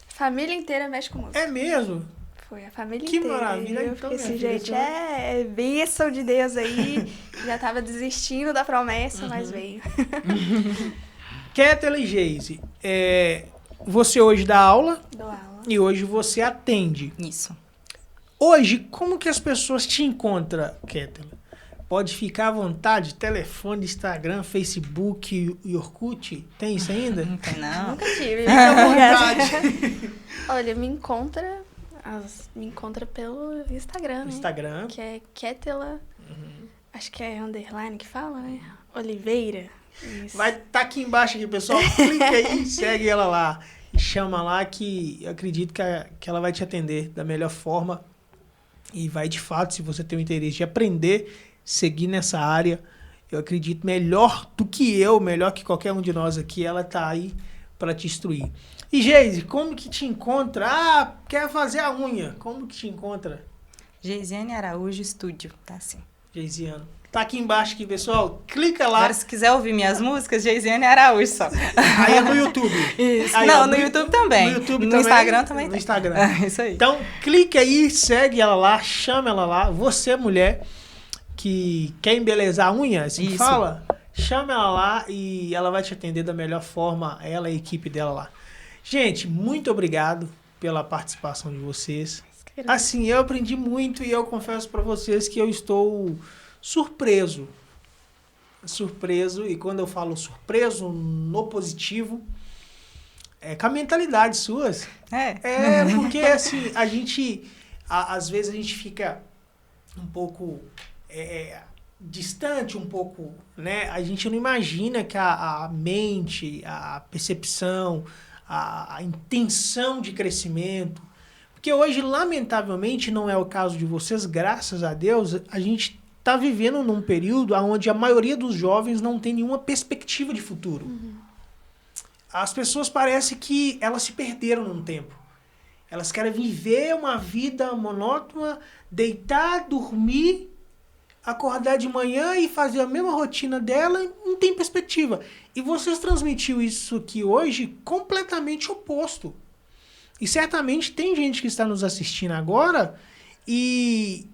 A família inteira mexe com música. É mesmo? Foi a família Que inteira. maravilha. Eu Então, fiquei assim, filha, gente, é bênção de Deus aí. Já tava desistindo da promessa, mas veio. Kétela e Geise, você hoje dá aula Dou aula. e hoje você atende. Isso. Hoje, como que as pessoas te encontram, Kétela? Pode ficar à vontade, telefone, Instagram, Facebook e Orkut. Tem isso ainda? Não tem, não. Nunca tive. Fica à vontade. Olha, me encontra pelo Instagram, né? Instagram. Que é Kétela, acho que é underline que fala, né? Oliveira. Isso. Vai estar aqui embaixo, aqui, pessoal. Clica aí, segue ela lá. E chama lá que eu acredito que ela vai te atender da melhor forma. E vai, de fato, se você tem o interesse de aprender, seguir nessa área, eu acredito melhor do que eu, melhor que qualquer um de nós aqui, ela tá aí para te instruir. E, Geise, como que te encontra? Ah, quer fazer a unha. Como que te encontra? Geisiane Araújo Estúdio, tá assim. Geisiano. Tá aqui embaixo, aqui, pessoal. Clica lá. Agora, se quiser ouvir minhas músicas, Geisiane Araújo só. Aí é no YouTube. Isso. Aí, Não, ó, no YouTube também. No YouTube no também. Instagram também No tem. Instagram. Isso aí. Então, clique aí, segue ela lá, chama ela lá. Você, mulher, que quer embelezar a unha, assim que Isso. fala, chama ela lá e ela vai te atender da melhor forma, ela e a equipe dela lá. Gente, muito obrigado pela participação de vocês. Assim, eu aprendi muito e eu confesso para vocês que eu estou surpreso. E quando eu falo surpreso, no positivo, é com a mentalidade suas. Porque assim, a gente, às vezes a gente fica um pouco distante, um pouco, né? A gente não imagina que a mente, a percepção, a intenção de crescimento, porque hoje, lamentavelmente, não é o caso de vocês, graças a Deus, a gente está vivendo num período onde a maioria dos jovens não tem nenhuma perspectiva de futuro. As pessoas parecem que elas se perderam num tempo. Elas querem viver uma vida monótona, deitar, dormir, acordar de manhã e fazer a mesma rotina dela, não tem perspectiva. E vocês transmitiu isso aqui hoje completamente oposto. E certamente tem gente que está nos assistindo agora e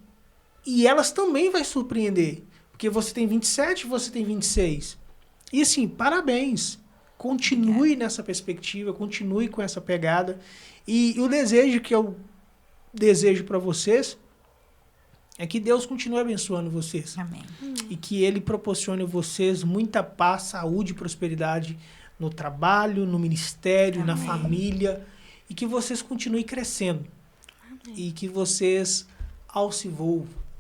elas também vai surpreender. Porque você tem 27, você tem 26. E assim, parabéns. Continue nessa perspectiva, continue com essa pegada. E o desejo que eu desejo para vocês é que Deus continue abençoando vocês. Amém. E que Ele proporcione a vocês muita paz, saúde e prosperidade no trabalho, no ministério, na família. E que vocês continuem crescendo. E que vocês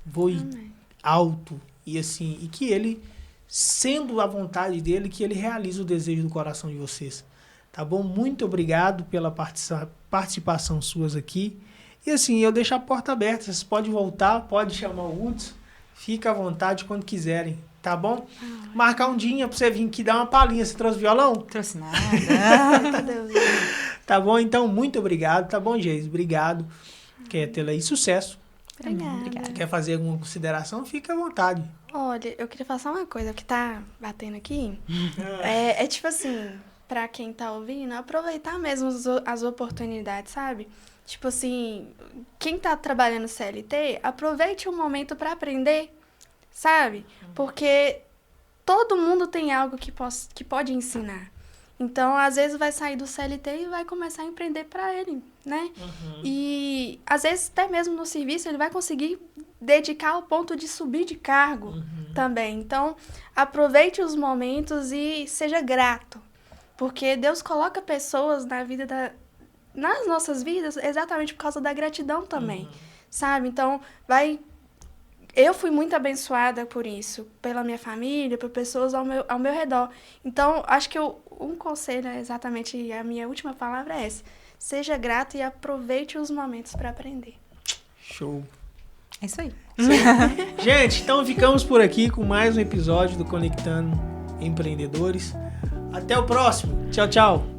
voem alto. E assim, e que Ele, sendo a vontade dEle, que Ele realize o desejo do coração de vocês. Tá bom? Muito obrigado pela participação suas aqui. E assim, eu deixo a porta aberta. Vocês podem voltar, pode chamar o Hudson. Fica à vontade quando quiserem. Tá bom? Marcar um dia pra você vir aqui dar uma palhinha. Você trouxe violão? Trouxe nada. Tá bom? Então, muito obrigado. Tá bom, Geise? Obrigado. Kétela aí, sucesso. Obrigada. Quer fazer alguma consideração? Fica à vontade. Olha, eu queria falar só uma coisa. O que tá batendo aqui é tipo assim, pra quem tá ouvindo, aproveitar mesmo as oportunidades, sabe? Tipo assim, quem tá trabalhando CLT, aproveite o momento pra aprender, sabe? Porque todo mundo tem algo que pode ensinar. Então, às vezes, vai sair do CLT e vai começar a empreender para ele, né? E, às vezes, até mesmo no serviço, ele vai conseguir dedicar ao ponto de subir de cargo também. Então, aproveite os momentos e seja grato. Porque Deus coloca pessoas nas nossas vidas exatamente por causa da gratidão também, sabe? Então, eu fui muito abençoada por isso, pela minha família, por pessoas ao meu redor. Então, acho que um conselho, exatamente a minha última palavra é essa. Seja grato e aproveite os momentos para aprender. Show. É isso aí. Gente, então ficamos por aqui com mais um episódio do Conectando Empreendedores. Até o próximo. Tchau, tchau.